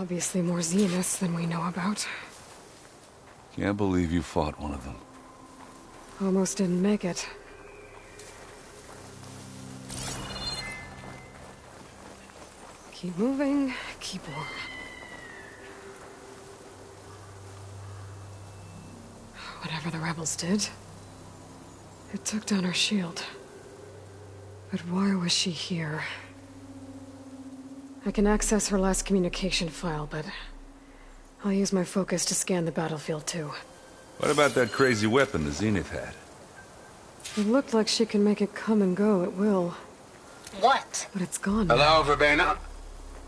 Obviously more Zeniths than we know about. Can't believe you fought one of them. Almost didn't make it. Keep moving, keep warm. Whatever the rebels did, it took down her shield. But why was she here? I can access her last communication file, but I'll use my focus to scan the battlefield too. What about that crazy weapon the Zenith had? It looked like she can make it come and go at will. What? But it's gone now. Hello, Verbena?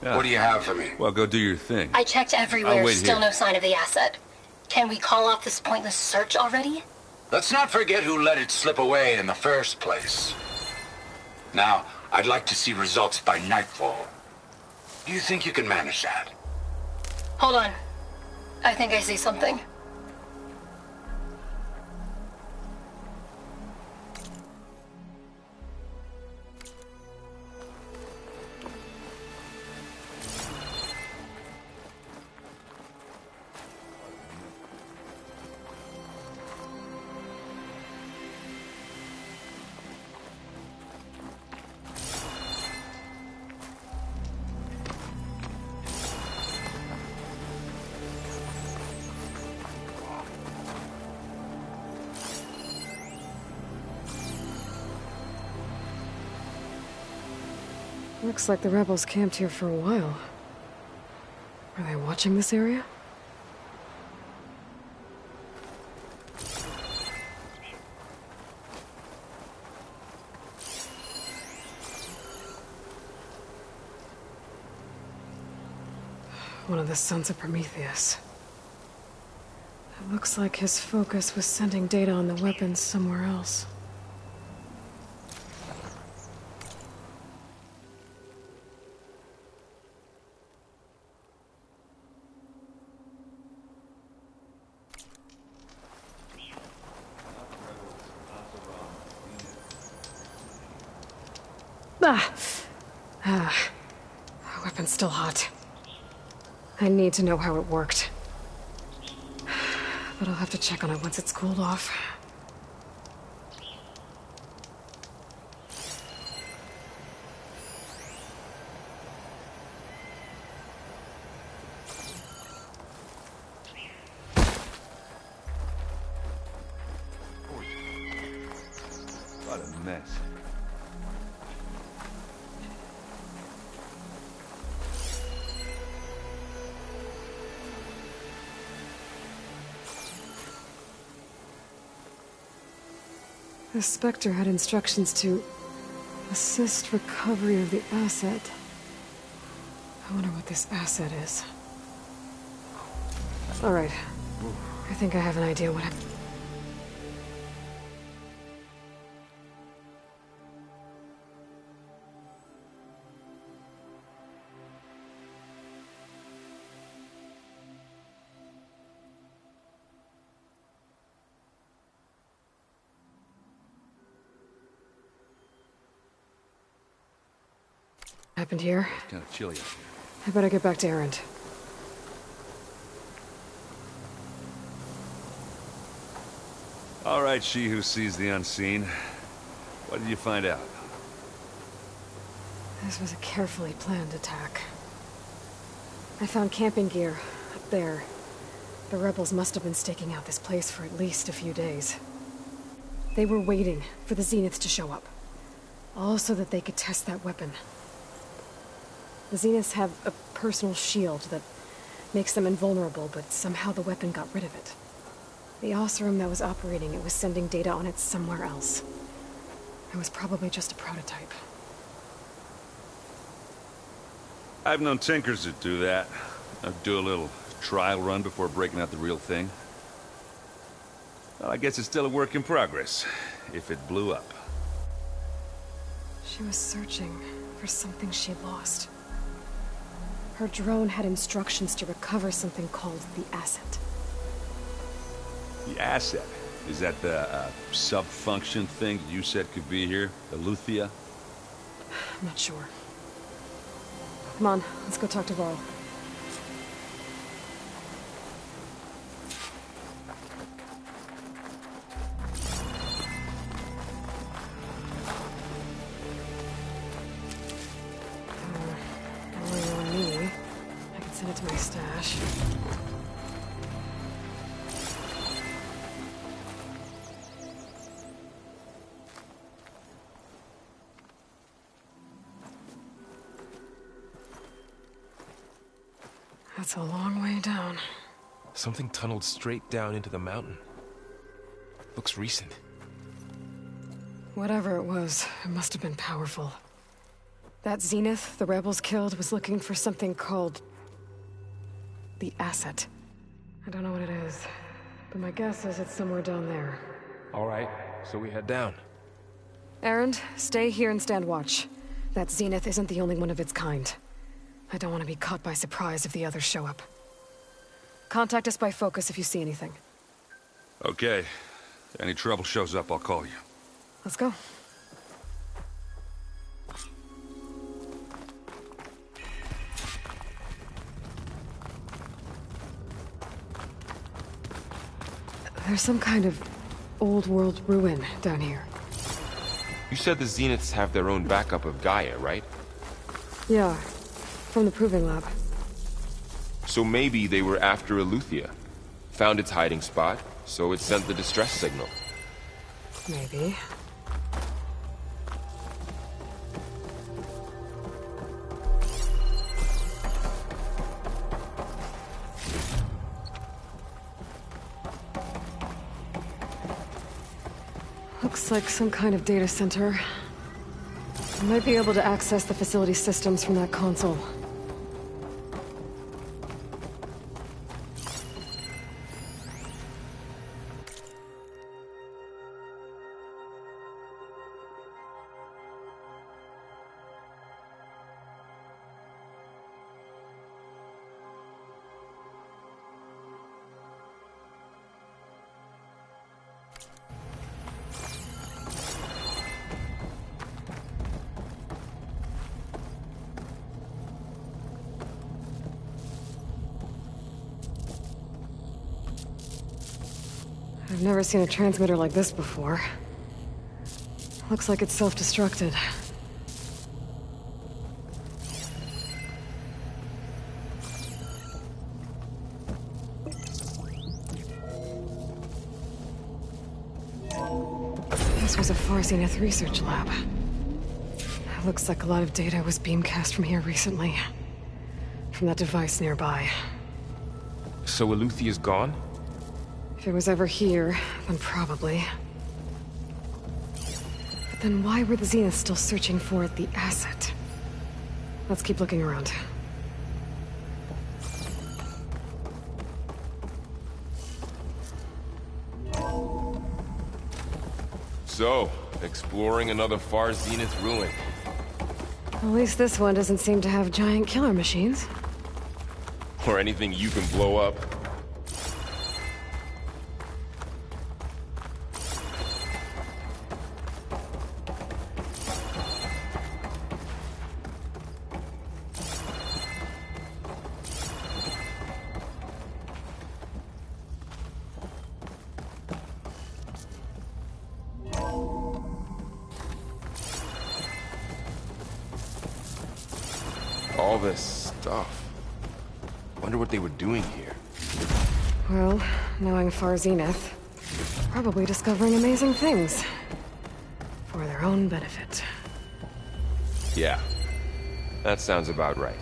Yeah. What do you have for me? Well, go do your thing. I checked everywhere, wait still here. no sign of the asset. Can we call off this pointless search already? Let's not forget who let it slip away in the first place. Now, I'd like to see results by nightfall. Do you think you can manage that? Hold on. I think I see something. Looks like the rebels camped here for a while. Are they watching this area? One of the sons of Prometheus. It looks like his focus was sending data on the weapons somewhere else. Weapon's still hot. I need to know how it worked. But I'll have to check on it once it's cooled off. What a mess. The Spectre had instructions to assist recovery of the asset. I wonder what this asset is. All right. I think I have an idea what happened. Happened here? It's kind of chilly out here. I better get back to Erend. All right, she who sees the unseen. What did you find out? This was a carefully planned attack. I found camping gear up there. The rebels must have been staking out this place for at least a few days. They were waiting for the Zeniths to show up. All so that they could test that weapon. The Zeniths have a personal shield that makes them invulnerable, but somehow the weapon got rid of it. The Oseram that was operating it was sending data on it somewhere else. It was probably just a prototype. I've known tinkers that do that. I'd do a little trial run before breaking out the real thing. Well, I guess it's still a work in progress, if it blew up. She was searching for something she lost. Her drone had instructions to recover something called the asset. The asset? Is that the sub-function thing that you said could be here? The Luthia? I'm not sure. Come on, let's go talk to Varl. my stash. That's a long way down. Something tunneled straight down into the mountain. Looks recent. Whatever it was, it must have been powerful. That Zenith the rebels killed was looking for something called the Asset. I don't know what it is, but my guess is it's somewhere down there. All right, so we head down. Erend, stay here and stand watch. That Zenith isn't the only one of its kind. I don't want to be caught by surprise if the others show up. Contact us by focus if you see anything. Okay. If any trouble shows up, I'll call you. Let's go. There's some kind of old world ruin down here. You said the Zeniths have their own backup of Gaia, right? Yeah, from the Proving Lab. So maybe they were after Eleuthia. Found its hiding spot, so it sent the distress signal. Maybe. Looks like some kind of data center. I might be able to access the facility systems from that console. I've never seen a transmitter like this before. Looks like it's self-destructed. This was a Far Zenith research lab. Looks like a lot of data was beamcast from here recently. From that device nearby. So Eleuthia's gone? If it was ever here, then probably. But then why were the Zeniths still searching for the Asset? Let's keep looking around. So, exploring another Far Zenith ruin. At least this one doesn't seem to have giant killer machines. Or anything you can blow up. All this stuff. Wonder what they were doing here. Well, knowing Far Zenith, probably discovering amazing things. For their own benefit. Yeah, that sounds about right.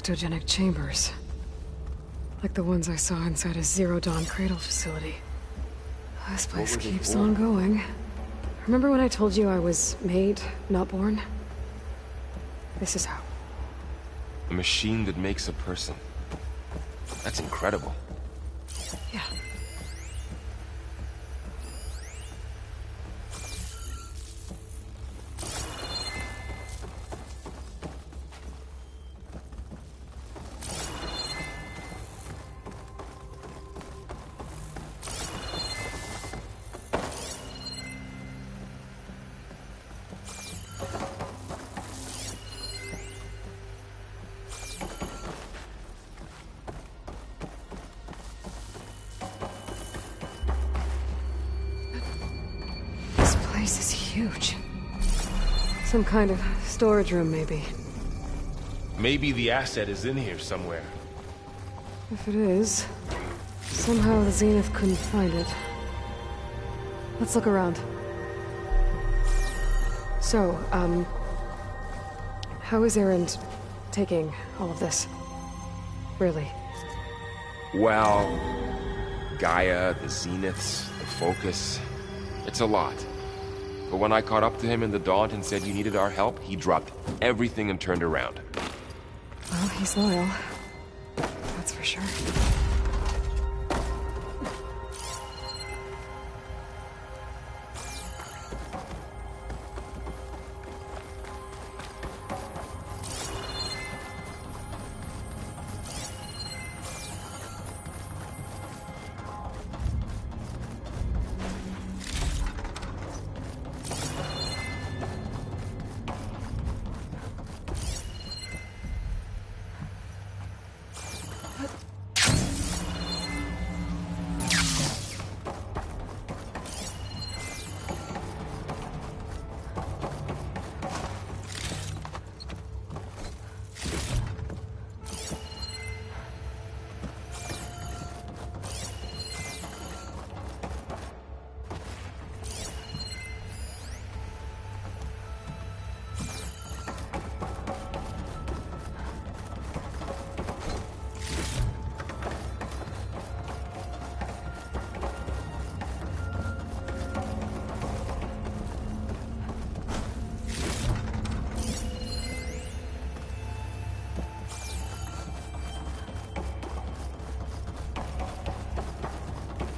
ectogenic chambers. Like the ones I saw inside a Zero Dawn cradle facility. This place were they keeps for? on going. Remember when I told you I was made, not born? This is how. A machine that makes a person. That's incredible. Yeah. This place is huge. Some kind of storage room, maybe. Maybe the asset is in here somewhere. If it is, somehow the Zenith couldn't find it. Let's look around. So, how is Erend taking all of this? Really? Well, Gaia, the Zeniths, the Focus. It's a lot. But when I caught up to him in the Daunt and said you needed our help, he dropped everything and turned around. Well, he's loyal. That's for sure.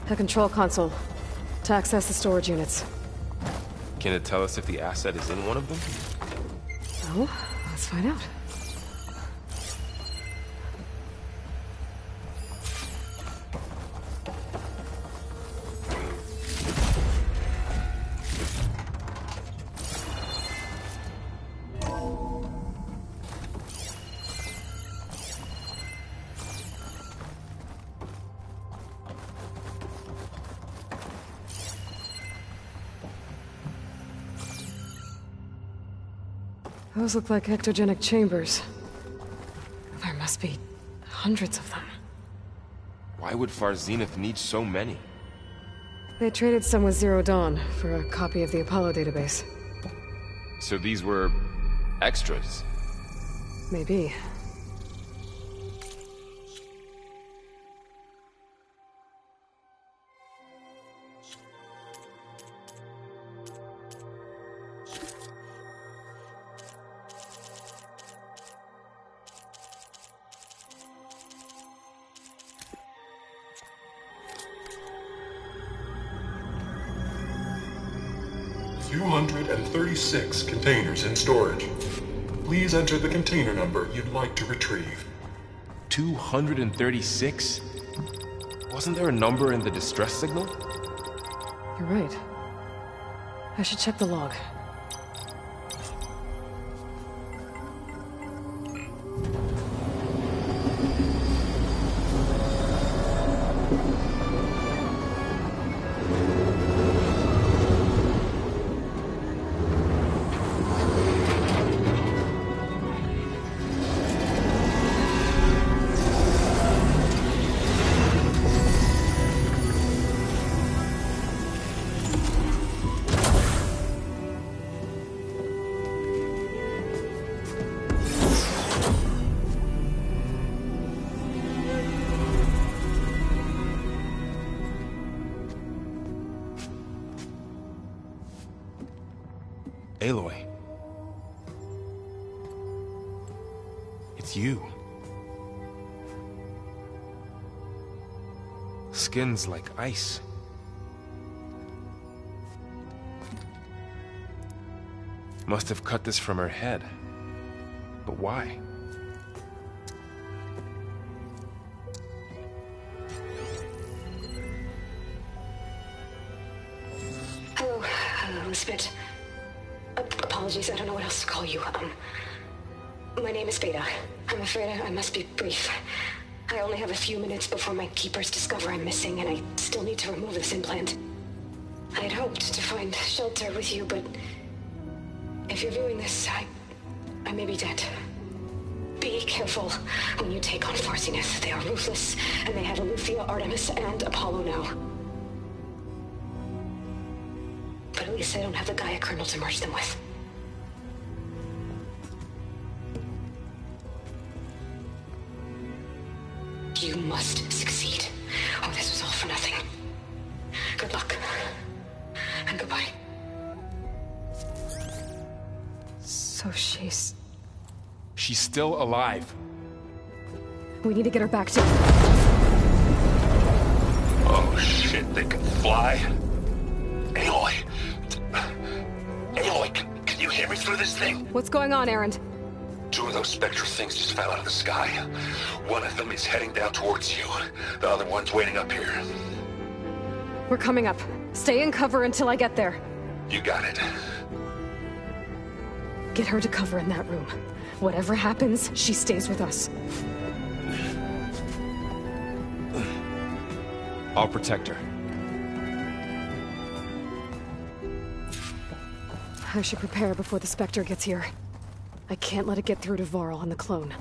The control console. To access the storage units. Can it tell us if the asset is in one of them? Oh, let's find out. Those look like ectogenic chambers. There must be hundreds of them. Why would Far Zenith need so many? They traded some with Zero Dawn for a copy of the Apollo database. So these were extras. Maybe. $236 containers in storage. Please enter the container number you'd like to retrieve. 236? Wasn't there a number in the distress signal? You're right. I should check the log. Aloy. It's you. Skin's like ice. Must have cut this from her head. But why? Hello, Elizabeth. Apologies, I don't know what else to call you. My name is Beta. I'm afraid I must be brief. I only have a few minutes before my keepers discover I'm missing, and I still need to remove this implant. I had hoped to find shelter with you, but if you're viewing this, I may be dead. Be careful when you take on Far Zenith. They are ruthless, and they have Eleuthia, Artemis, and Apollo now. But at least I don't have the Gaia kernel to merge them with. You must succeed, or this was all for nothing. Good luck. And goodbye. So she's... She's still alive. We need to get her back to... Oh shit, they can fly? Aloy! Aloy, can you hear me through this thing? What's going on, Erend? 2 of those Spectre things just fell out of the sky. One of them is heading down towards you. The other one's waiting up here. We're coming up. Stay in cover until I get there. You got it. Get her to cover in that room. Whatever happens, she stays with us. I'll protect her. I should prepare before the Spectre gets here. I can't let it get through to Varl and the clone.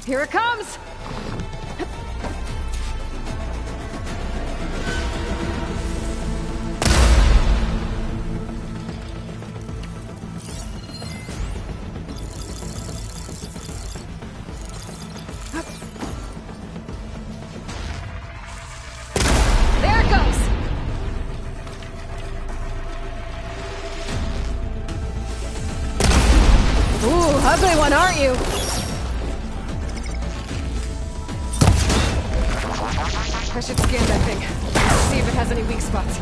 Here it comes! There it goes! Ooh, ugly one, aren't you? I should scan that thing. See if it has any weak spots.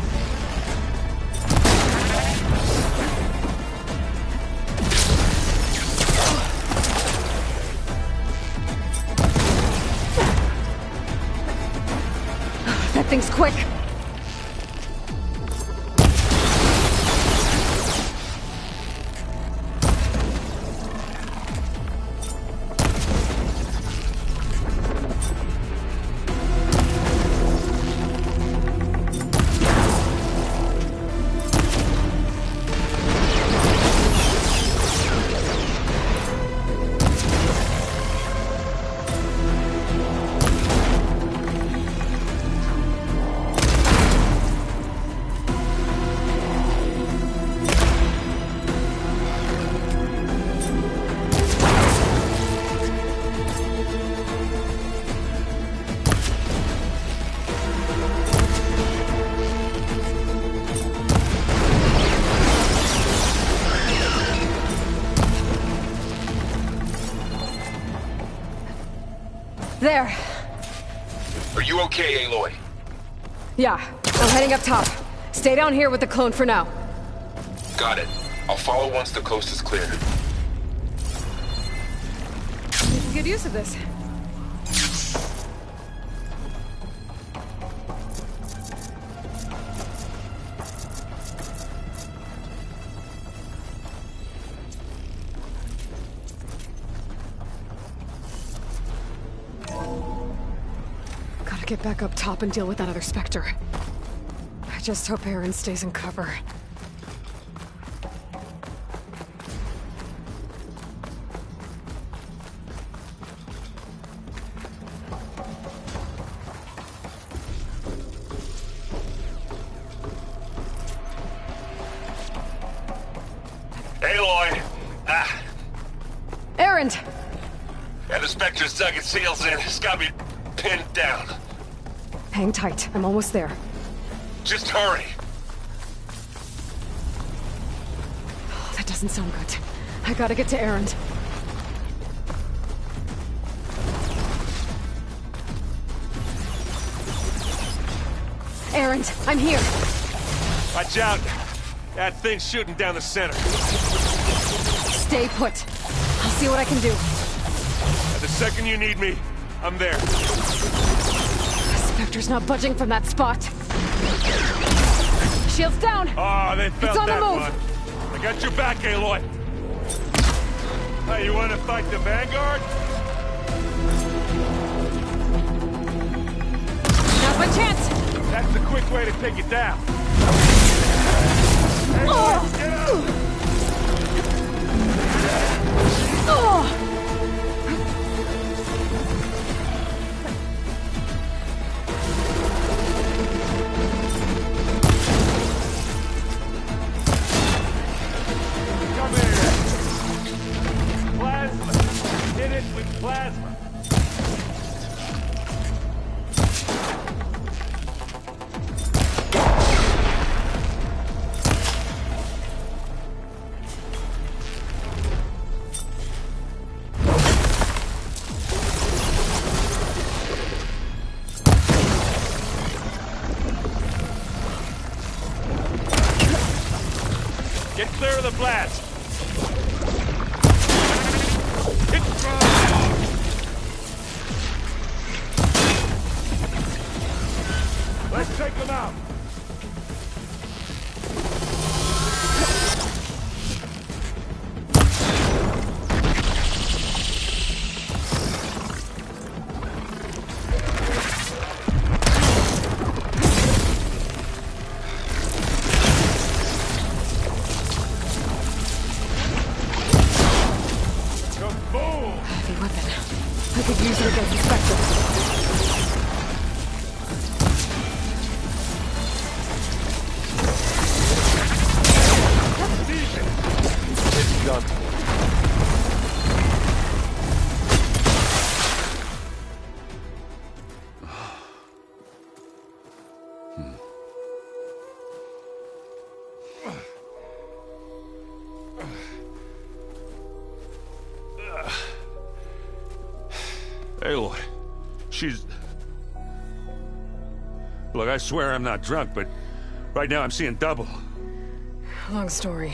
That thing's quick. There. Are you okay, Aloy? Yeah, I'm heading up top. Stay down here with the clone for now. Got it. I'll follow once the coast is clear. You can get used to this. Gotta get back up top and deal with that other Spectre. I just hope Erend stays in cover. Erend! And the Spectre's dug its heels in. It's got me pinned down. Hang tight. I'm almost there. Just hurry. Oh, that doesn't sound good. I gotta get to Erend. Erend, I'm here. Watch out. That thing's shooting down the center. Stay put. I'll see what I can do. And the second you need me, I'm there. Spectre's not budging from that spot. Shields down! Oh, they felt It's on the that move. one. I got your back, Aloy. Hey, you want to fight the Vanguard? Now's my chance! That's the quick way to take it down. Oh! Get out! Oh! Come here. Plasma. Hit it with plasma. Get clear of the blast. Hit Let's take them out. Heavy weapon. I could use it against the Spectre. It's done. Aloy, she's... Look, I swear I'm not drunk, but right now I'm seeing double. Long story,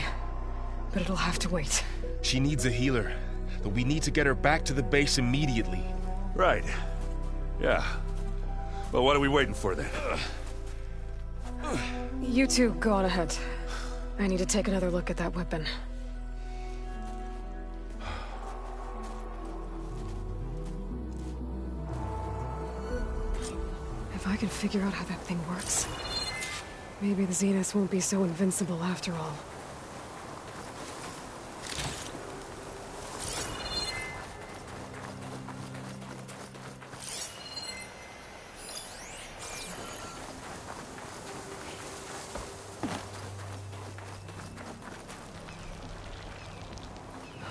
but it'll have to wait. She needs a healer, but we need to get her back to the base immediately. Right. Yeah. Well, what are we waiting for then? You two go on ahead. I need to take another look at that weapon. If I can figure out how that thing works, maybe the Zeniths won't be so invincible after all.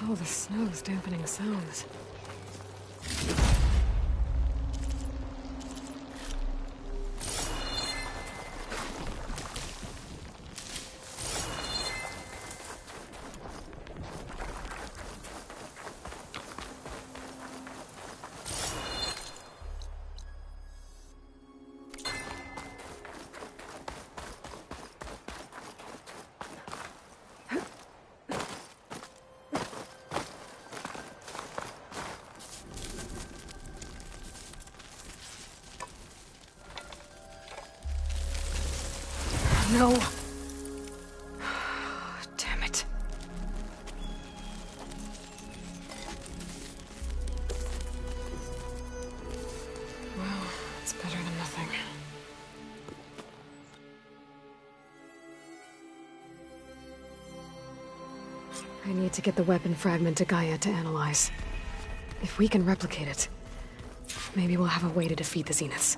Oh, the snow's dampening sounds. No. Damn it. Well, it's better than nothing. I need to get the weapon fragment to Gaia to analyze. If we can replicate it, maybe we'll have a way to defeat the Zeniths.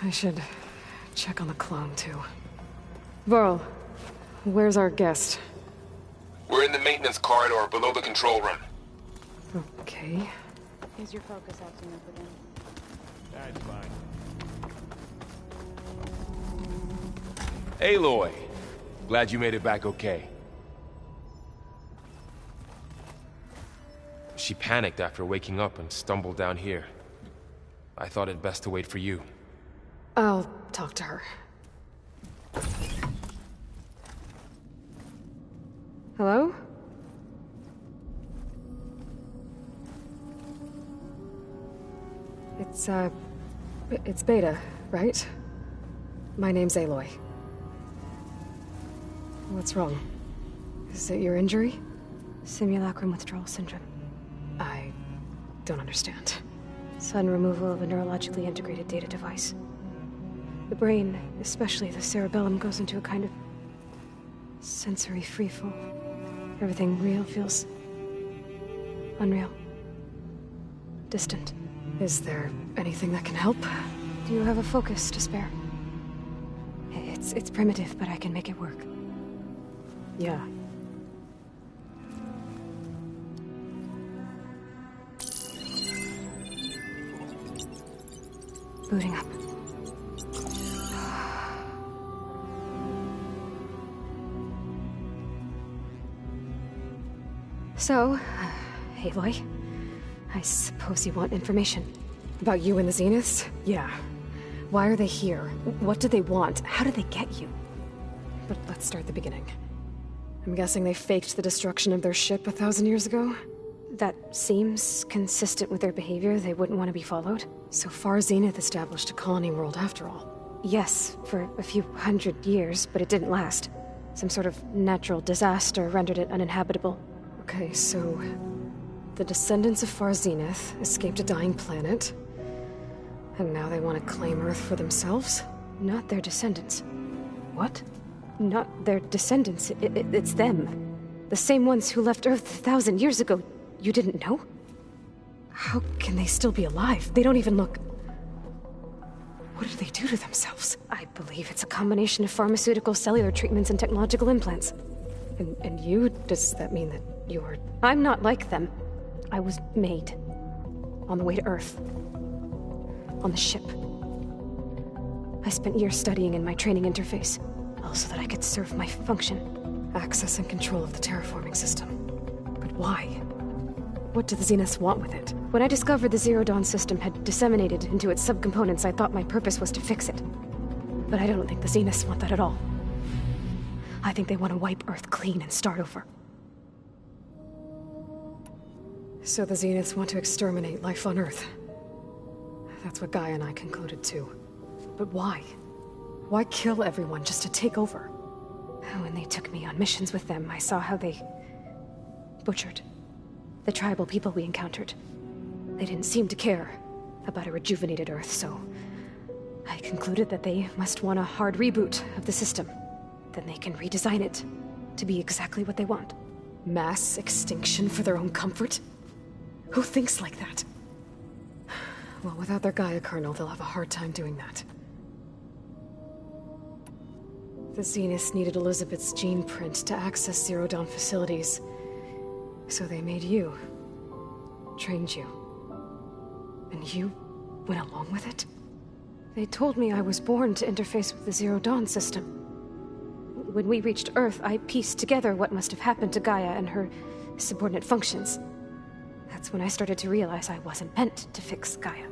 I should check on the clone, too. Varl, where's our guest? We're in the maintenance corridor below the control room. Okay. Is your focus acting up again? That's fine. Aloy! Glad you made it back okay. She panicked after waking up and stumbled down here. I thought it best to wait for you. I'll talk to her. Hello? It's Beta, right? My name's Aloy. What's wrong? Is it your injury? Simulacrum withdrawal syndrome. I don't understand. Sudden removal of a neurologically integrated data device. The brain, especially the cerebellum, goes into a kind of sensory freefall. Everything real feels unreal. Distant. Is there anything that can help? Do you have a focus to spare? It's primitive, but I can make it work. Yeah. Booting up. So, Aloy, I suppose you want information. About you and the Zeniths? Yeah. Why are they here? What do they want? How did they get you? But let's start at the beginning. I'm guessing they faked the destruction of their ship 1,000 years ago? That seems consistent with their behavior. They wouldn't want to be followed. So far, Zenith established a colony world after all. Yes, for a few hundred years, but it didn't last. Some sort of natural disaster rendered it uninhabitable. Okay, so the descendants of Far Zenith escaped a dying planet, and now they want to claim Earth for themselves? Not their descendants. What? Not their descendants. It's them. The same ones who left Earth 1,000 years ago. You didn't know? How can they still be alive? They don't even look... What do they do to themselves? I believe it's a combination of pharmaceutical, cellular treatments, and technological implants. And you? Does that mean that you're... I'm not like them. I was made. On the way to Earth. On the ship. I spent years studying in my training interface, all so that I could serve my function. Access and control of the terraforming system. But why? What do the Zeniths want with it? When I discovered the Zero Dawn system had disseminated into its subcomponents, I thought my purpose was to fix it. But I don't think the Zeniths want that at all. I think they want to wipe Earth clean and start over. So the Zeniths want to exterminate life on Earth. That's what Gaia and I concluded too. But why? Why kill everyone just to take over? When they took me on missions with them, I saw how they butchered the tribal people we encountered. They didn't seem to care about a rejuvenated Earth, so I concluded that they must want a hard reboot of the system. Then they can redesign it to be exactly what they want. Mass extinction for their own comfort? Who thinks like that? Well, without their Gaia kernel, they'll have a hard time doing that. The Zeniths needed Elizabeth's gene print to access Zero Dawn facilities. So they made you. Trained you. And you went along with it? They told me I was born to interface with the Zero Dawn system. When we reached Earth, I pieced together what must have happened to Gaia and her subordinate functions. That's when I started to realize I wasn't meant to fix Gaia.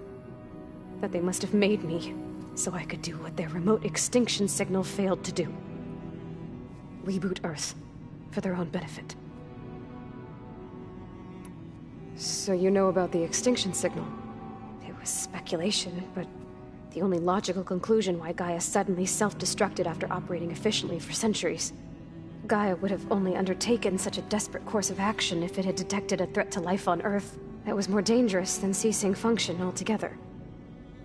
That they must have made me so I could do what their remote extinction signal failed to do. Reboot Earth for their own benefit. So you know about the extinction signal? It was speculation, but the only logical conclusion why Gaia suddenly self-destructed after operating efficiently for centuries. Gaia would have only undertaken such a desperate course of action if it had detected a threat to life on Earth that was more dangerous than ceasing function altogether.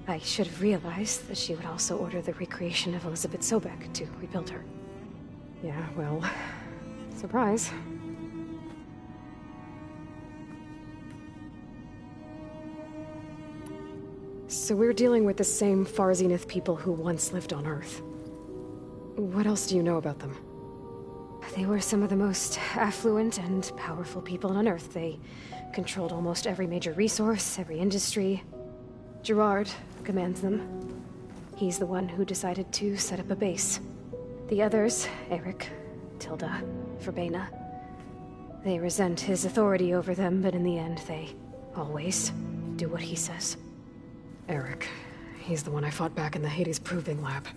I should have realized that she would also order the recreation of Elizabeth Sobek to rebuild her. Yeah, well... surprise. So we're dealing with the same Far Zenith people who once lived on Earth. What else do you know about them? They were some of the most affluent and powerful people on Earth. They controlled almost every major resource, every industry. Gerard commands them. He's the one who decided to set up a base. The others, Eric, Tilda, Verbena, they resent his authority over them, but in the end, they always do what he says. Eric. He's the one I fought back in the Hades Proving Lab.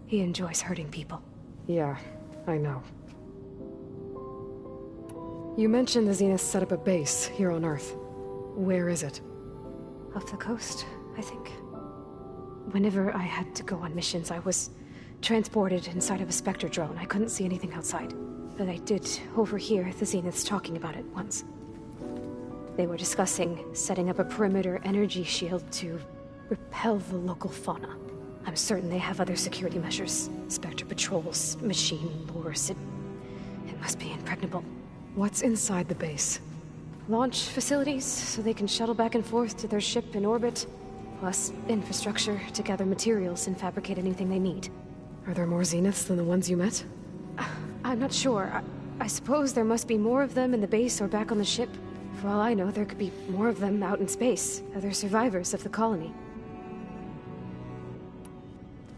He enjoys hurting people. Yeah, I know. You mentioned the Zeniths set up a base here on Earth. Where is it? Off the coast, I think. Whenever I had to go on missions, I was transported inside of a Spectre drone. I couldn't see anything outside. But I did overhear the Zeniths talking about it once. They were discussing setting up a perimeter energy shield to repel the local fauna. I'm certain they have other security measures. Spectre patrols, machine lures. It must be impregnable. What's inside the base? Launch facilities, so they can shuttle back and forth to their ship in orbit. Plus infrastructure to gather materials and fabricate anything they need. Are there more Zeniths than the ones you met? I'm not sure. I suppose there must be more of them in the base or back on the ship. For all I know, there could be more of them out in space, other survivors of the colony.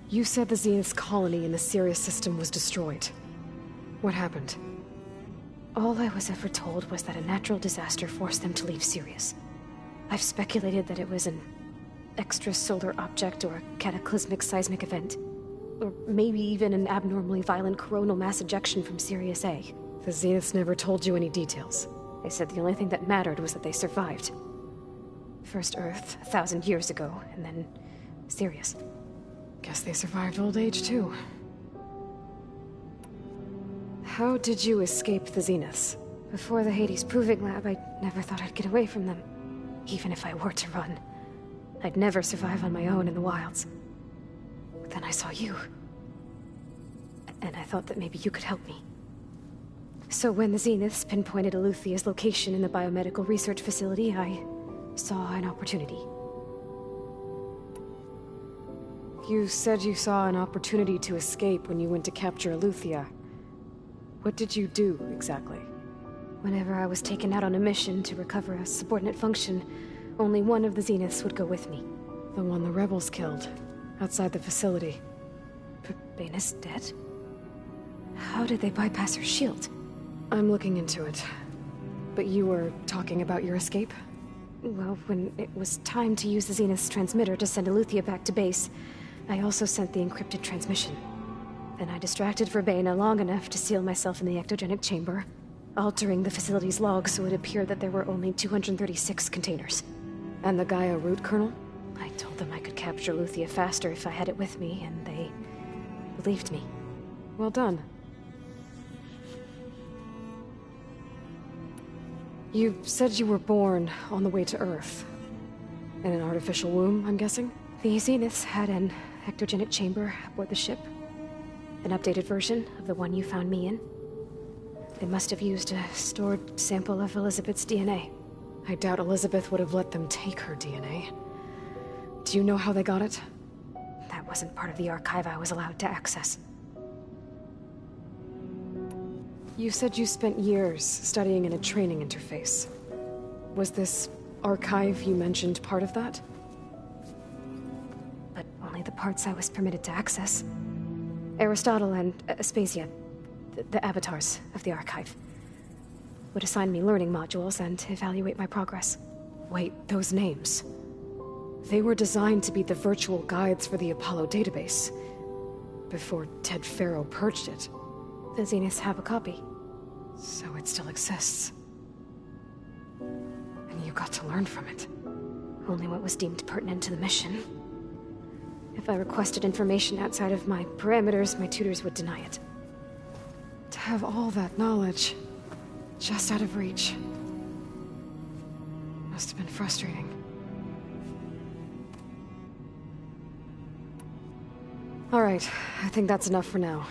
You said the Zenith's colony in the Sirius system was destroyed. What happened? All I was ever told was that a natural disaster forced them to leave Sirius. I've speculated that it was an extrasolar object or a cataclysmic seismic event. Or maybe even an abnormally violent coronal mass ejection from Sirius A. The Zeniths never told you any details. They said the only thing that mattered was that they survived. First Earth, 1,000 years ago, and then Sirius. Guess they survived old age, too. How did you escape the Zeniths? Before the Hades Proving Lab, I never thought I'd get away from them. Even if I were to run. I'd never survive on my own in the wilds. But then I saw you. And I thought that maybe you could help me. So when the Zeniths pinpointed Eluthia's location in the biomedical research facility, I saw an opportunity. You said you saw an opportunity to escape when you went to capture Eluthia. What did you do, exactly? Whenever I was taken out on a mission to recover a subordinate function, only one of the Zeniths would go with me. The one the rebels killed, outside the facility. Verbena's dead? How did they bypass her shield? I'm looking into it. But you were talking about your escape? Well, when it was time to use the Zenith's transmitter to send Eluthia back to base, I also sent the encrypted transmission. Then I distracted Verbena long enough to seal myself in the ectogenic chamber, altering the facility's log so it appeared that there were only 236 containers. And the Gaia root kernel? I told them I could capture Eluthia faster if I had it with me, and they believed me. Well done. You said you were born on the way to Earth. In an artificial womb, I'm guessing? The Zeniths had an ectogenic chamber aboard the ship. An updated version of the one you found me in. They must have used a stored sample of Elizabeth's DNA. I doubt Elizabeth would have let them take her DNA. Do you know how they got it? That wasn't part of the archive I was allowed to access. You said you spent years studying in a training interface. Was this archive you mentioned part of that? But only the parts I was permitted to access. Aristotle and Aspasia, the avatars of the archive, would assign me learning modules and evaluate my progress. Wait, those names. They were designed to be the virtual guides for the Apollo database, before Ted Faro purged it. The Zeniths have a copy. So it still exists. And you got to learn from it. Only what was deemed pertinent to the mission. If I requested information outside of my parameters, my tutors would deny it. To have all that knowledge, just out of reach. Must have been frustrating. All right, I think that's enough for now.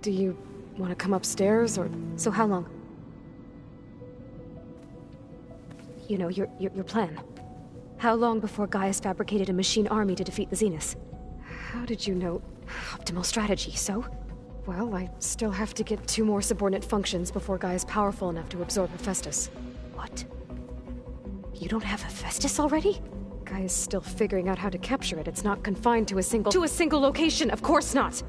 Do you want to come upstairs, or...? So how long? You know, your plan. How long before Gaius fabricated a machine army to defeat the Zeniths? How did you know? Optimal strategy, so? Well, I still have to get 2 more subordinate functions before Gaia's powerful enough to absorb Hephaestus. What? You don't have Hephaestus already? Gaia's still figuring out how to capture it. It's not confined to a single location. Of course not!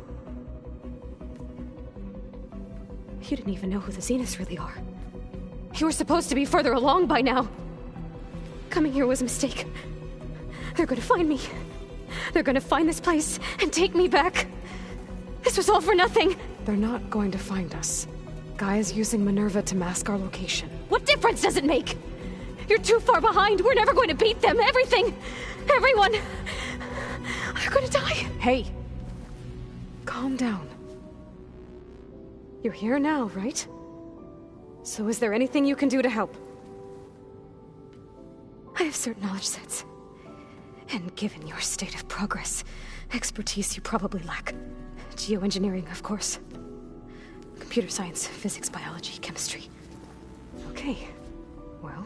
You didn't even know who the Zeniths really are. You were supposed to be further along by now. Coming here was a mistake. They're gonna find me. They're gonna find this place and take me back. This was all for nothing! They're not going to find us. Gaia's using Minerva to mask our location. What difference does it make? You're too far behind. We're never going to beat them. Everything. Everyone. They're gonna die. Hey. Calm down. You're here now, right? So is there anything you can do to help? I have certain knowledge sets. And given your state of progress, expertise you probably lack. Geoengineering, of course. Computer science, physics, biology, chemistry. Okay. Well,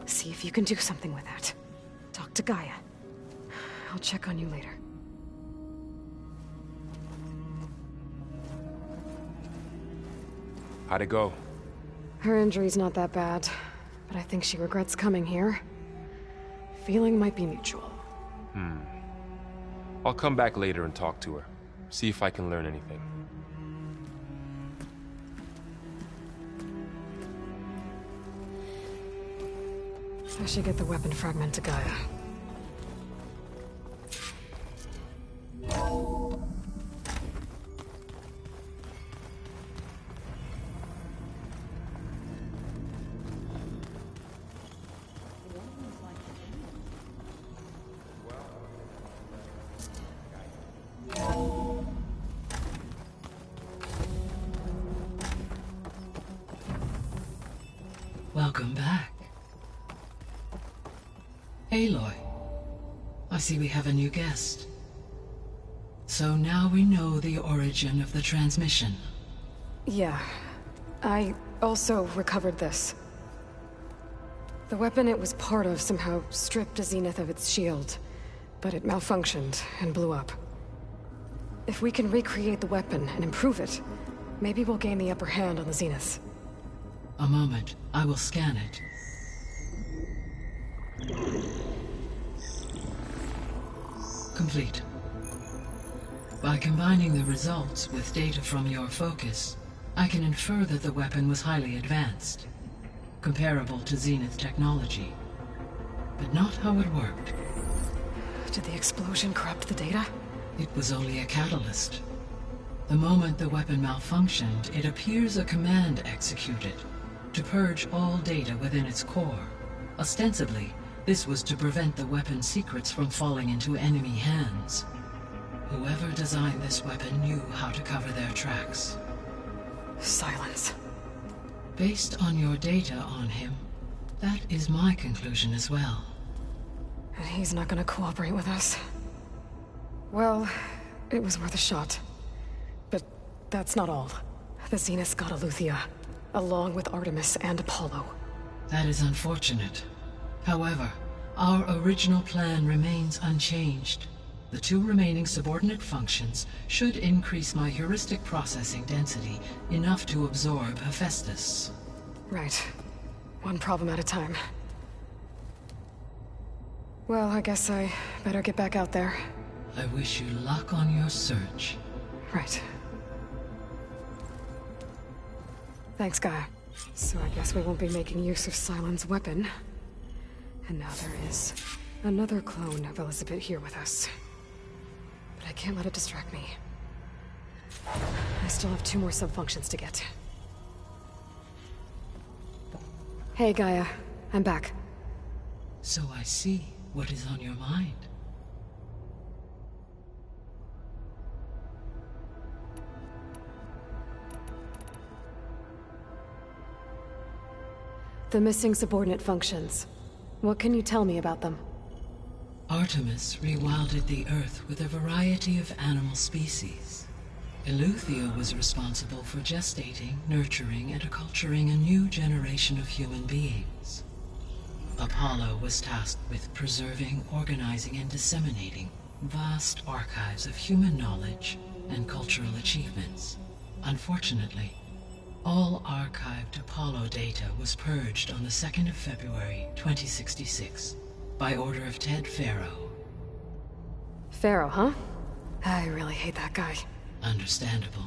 see if you can do something with that. Talk to Gaia. I'll check on you later. How'd it go? Her injury's not that bad, but I think she regrets coming here. Feeling might be mutual. I'll come back later and talk to her. See if I can learn anything. I should get the weapon fragment to Gaia. Welcome back. Aloy, I see we have a new guest. So now we know the origin of the transmission. Yeah. I also recovered this. The weapon it was part of somehow stripped a Zenith of its shield, but it malfunctioned and blew up. If we can recreate the weapon and improve it, maybe we'll gain the upper hand on the Zeniths. A moment, I will scan it. Complete. By combining the results with data from your focus, I can infer that the weapon was highly advanced, comparable to Zenith technology, but not how it worked. Did the explosion corrupt the data? It was only a catalyst. The moment the weapon malfunctioned, it appears a command executed to purge all data within its core. Ostensibly, this was to prevent the weapon's secrets from falling into enemy hands. Whoever designed this weapon knew how to cover their tracks. Silence. Based on your data on him, that is my conclusion as well. And he's not gonna cooperate with us. Well, it was worth a shot. But that's not all. The Zeniths got Eleuthia, along with Artemis and Apollo. That is unfortunate. However, our original plan remains unchanged. The 2 remaining subordinate functions should increase my heuristic processing density enough to absorb Hephaestus. Right. One problem at a time. Well, I guess I better get back out there. I wish you luck on your search. Right. Thanks, Gaia. So I guess we won't be making use of Cylon's weapon. And now there is another clone of Elizabeth here with us. But I can't let it distract me. I still have 2 more sub-functions to get. Hey, Gaia. I'm back. So I see what is on your mind. The missing subordinate functions. What can you tell me about them? Artemis rewilded the Earth with a variety of animal species. Eleuthia was responsible for gestating, nurturing, and acculturating a new generation of human beings. Apollo was tasked with preserving, organizing, and disseminating vast archives of human knowledge and cultural achievements. Unfortunately, all archived Apollo data was purged on the 2nd of February, 2066, by order of Ted Faro. Faro, huh? I really hate that guy. Understandable.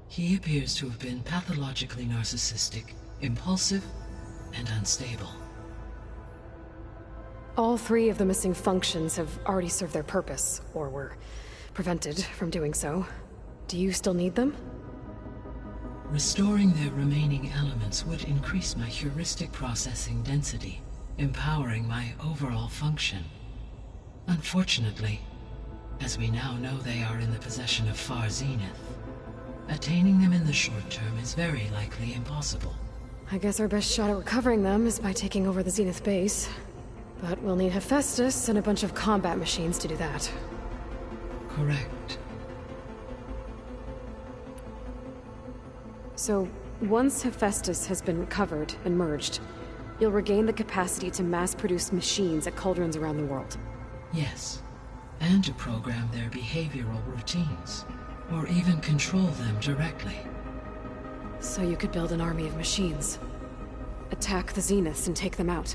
He appears to have been pathologically narcissistic, impulsive, and unstable. All 3 of the missing functions have already served their purpose, or were prevented from doing so. Do you still need them? Restoring their remaining elements would increase my heuristic processing density, empowering my overall function. Unfortunately, as we now know they are in the possession of Far Zenith, attaining them in the short term is very likely impossible. I guess our best shot at recovering them is by taking over the Zenith base. But we'll need Hephaestus and a bunch of combat machines to do that. Correct. So, once Hephaestus has been recovered and merged, you'll regain the capacity to mass-produce machines at cauldrons around the world. Yes, and to program their behavioral routines, or even control them directly. So you could build an army of machines, attack the Zeniths and take them out.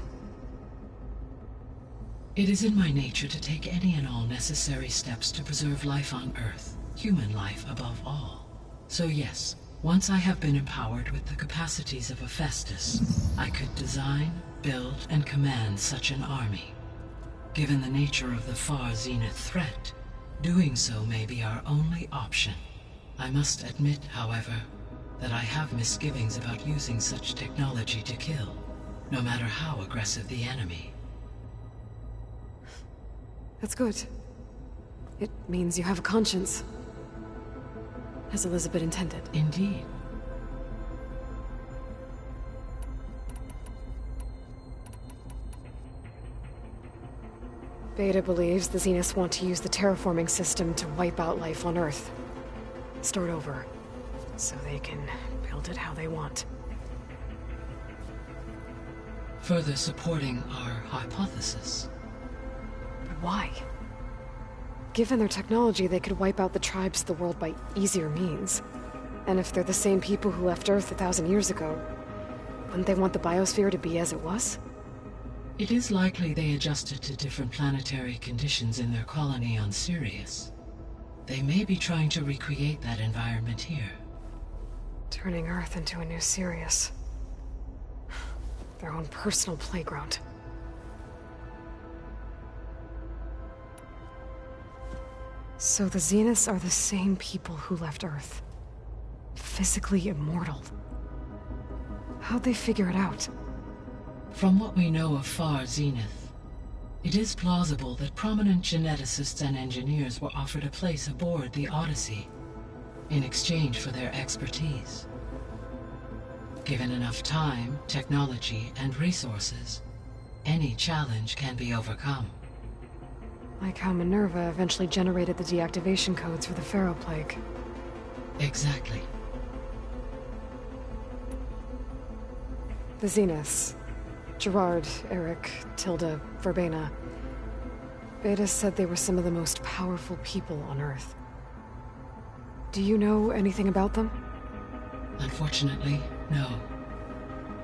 It is in my nature to take any and all necessary steps to preserve life on Earth, human life above all. So yes, once I have been empowered with the capacities of Hephaestus, I could design, build, and command such an army. Given the nature of the Far Zenith threat, doing so may be our only option. I must admit, however, that I have misgivings about using such technology to kill, no matter how aggressive the enemy. That's good. It means you have a conscience. As Elizabeth intended. Indeed. Beta believes the Zeniths want to use the terraforming system to wipe out life on Earth. Start over, so they can build it how they want. Further supporting our hypothesis. But why? Given their technology, they could wipe out the tribes of the world by easier means. And if they're the same people who left Earth 1,000 years ago, wouldn't they want the biosphere to be as it was? It is likely they adjusted to different planetary conditions in their colony on Sirius. They may be trying to recreate that environment here. Turning Earth into a new Sirius. Their own personal playground. So the Zeniths are the same people who left Earth. Physically immortal. How'd they figure it out? From what we know of Far Zenith, it is plausible that prominent geneticists and engineers were offered a place aboard the Odyssey in exchange for their expertise. Given enough time, technology, and resources, any challenge can be overcome. Like how Minerva eventually generated the deactivation codes for the Pharaoh Plague. Exactly. The Zeniths. Gerard, Eric, Tilda, Verbena. Beta said they were some of the most powerful people on Earth. Do you know anything about them? Unfortunately, no.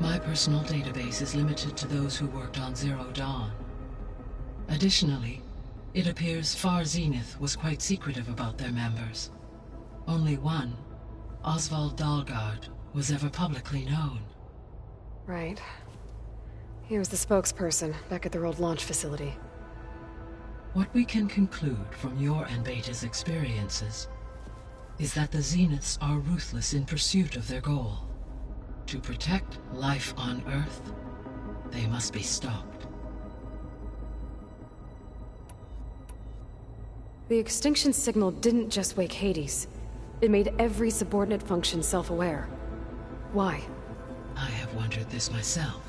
My personal database is limited to those who worked on Zero Dawn. Additionally, it appears Far Zenith was quite secretive about their members. Only one, Oswald Dahlgard, was ever publicly known. Right. He was the spokesperson back at their old launch facility. What we can conclude from your and Beta's experiences is that the Zeniths are ruthless in pursuit of their goal. To protect life on Earth, they must be stopped. The extinction signal didn't just wake Hades. It made every subordinate function self-aware. Why? I have wondered this myself.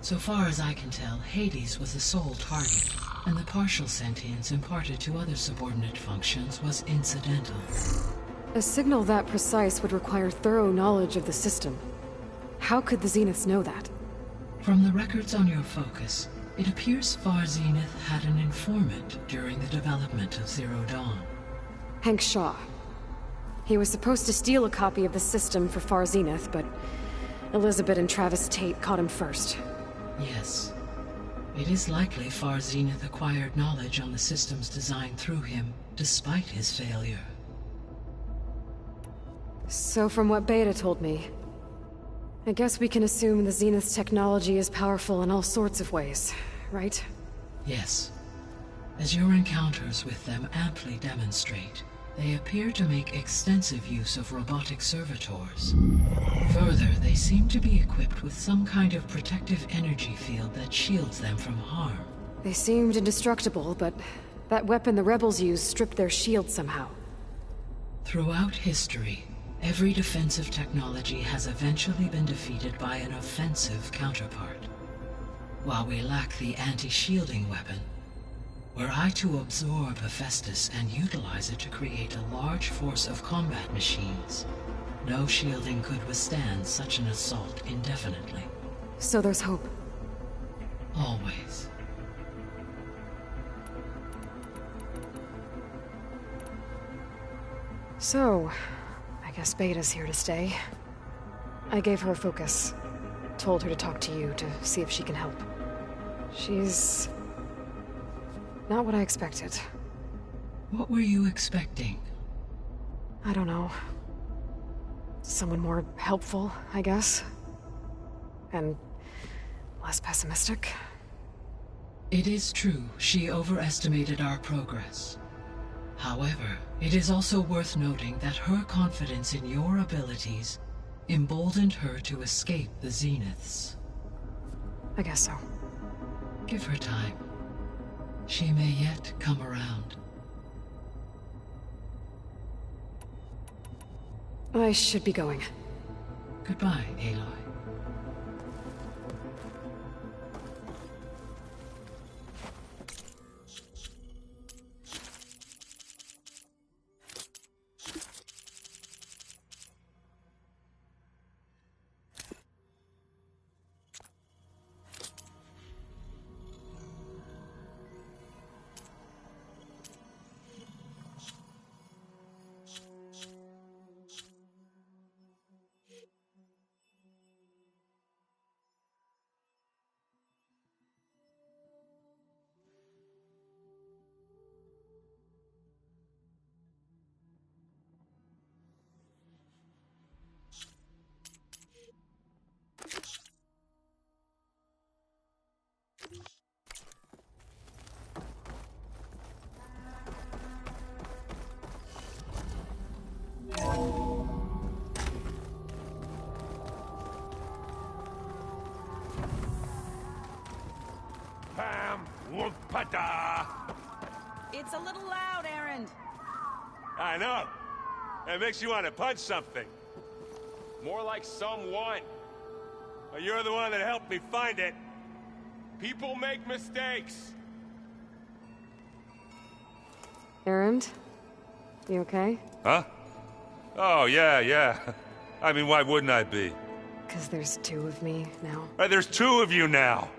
So far as I can tell, Hades was the sole target, and the partial sentience imparted to other subordinate functions was incidental. A signal that precise would require thorough knowledge of the system. How could the Zeniths know that? From the records on your focus, it appears Far Zenith had an informant during the development of Zero Dawn. Hank Shaw, He was supposed to steal a copy of the system for Far Zenith, but Elizabeth and Travis Tate caught him first. Yes. It is likely Far Zenith acquired knowledge on the systems designed through him, despite his failure. So from what Beta told me, I guess we can assume the Zenith's technology is powerful in all sorts of ways, right? Yes. As your encounters with them amply demonstrate, they appear to make extensive use of robotic servitors. Further, they seem to be equipped with some kind of protective energy field that shields them from harm. They seemed indestructible, but that weapon the rebels used stripped their shield somehow. Throughout history, every defensive technology has eventually been defeated by an offensive counterpart. While we lack the anti-shielding weapon, were I to absorb Hephaestus and utilize it to create a large force of combat machines, no shielding could withstand such an assault indefinitely. So there's hope. Always. So, I guess Beta's here to stay. I gave her a focus. Told her to talk to you to see if she can help. She's not what I expected. What were you expecting? I don't know. Someone more helpful, I guess. And less pessimistic. It is true she overestimated our progress. However, it is also worth noting that her confidence in your abilities emboldened her to escape the Zeniths. I guess so. Give her time. She may yet come around. I should be going. Goodbye, Aloy. It's a little loud, Erend. I know. It makes you want to punch something. More like someone. Well, you're the one that helped me find it. People make mistakes. Erend? You okay? Huh? Oh, yeah. I mean, why wouldn't I be? 'Cause there's two of me now. Right, there's two of you now.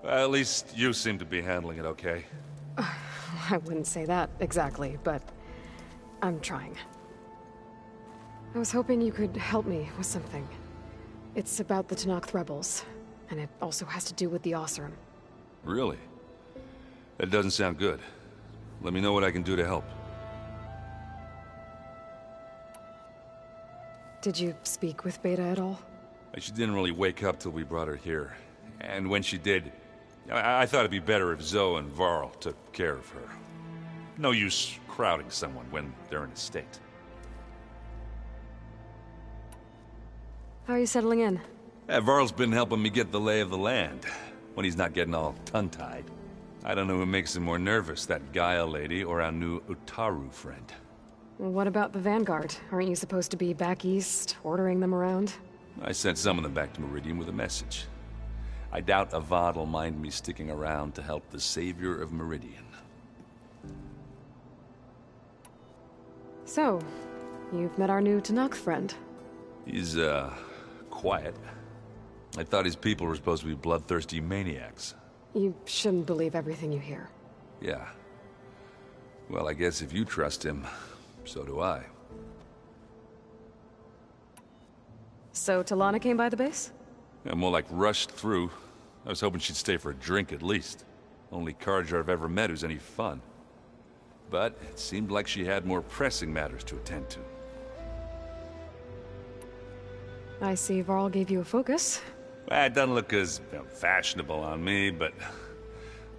Well, at least you seem to be handling it okay. I wouldn't say that exactly, but I'm trying. I was hoping you could help me with something. It's about the Tenakth rebels, and it also has to do with the Oseram. Really? That doesn't sound good. Let me know what I can do to help. Did you speak with Beta at all? She didn't really wake up till we brought her here. And when she did, I thought it'd be better if Zoe and Varl took care of her. No use crowding someone when they're in a state. How are you settling in? Varl's been helping me get the lay of the land, when he's not getting all tongue-tied. I don't know who makes him more nervous, that Gaia lady or our new Utaru friend. What about the Vanguard? Aren't you supposed to be back east, ordering them around? I sent some of them back to Meridian with a message. I doubt Avad will mind me sticking around to help the savior of Meridian. So, you've met our new Tenakth friend. He's, quiet. I thought his people were supposed to be bloodthirsty maniacs. You shouldn't believe everything you hear. Yeah. Well, I guess if you trust him, so do I. So Talana came by the base? Yeah, more like rushed through. I was hoping she'd stay for a drink at least. Only Carja I've ever met who's any fun. But it seemed like she had more pressing matters to attend to. I see Varl gave you a focus. Well, it doesn't look as fashionable on me, but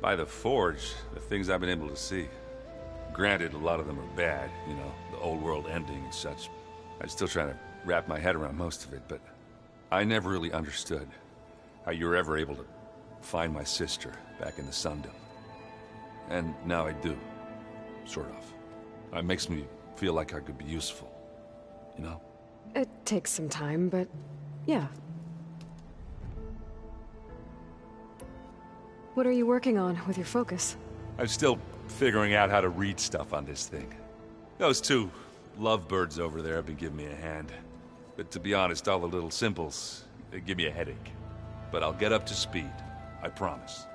by the Forge, the things I've been able to see. Granted, a lot of them are bad, you know, the old world ending and such. I'm still trying to wrap my head around most of it, but I never really understood how you were ever able to find my sister back in the Sundom. And now I do, sort of. It makes me feel like I could be useful, you know? It takes some time, but yeah. What are you working on with your focus? I'm still figuring out how to read stuff on this thing. Those two lovebirds over there have been giving me a hand. But to be honest, all the little symbols, they give me a headache. But I'll get up to speed, I promise.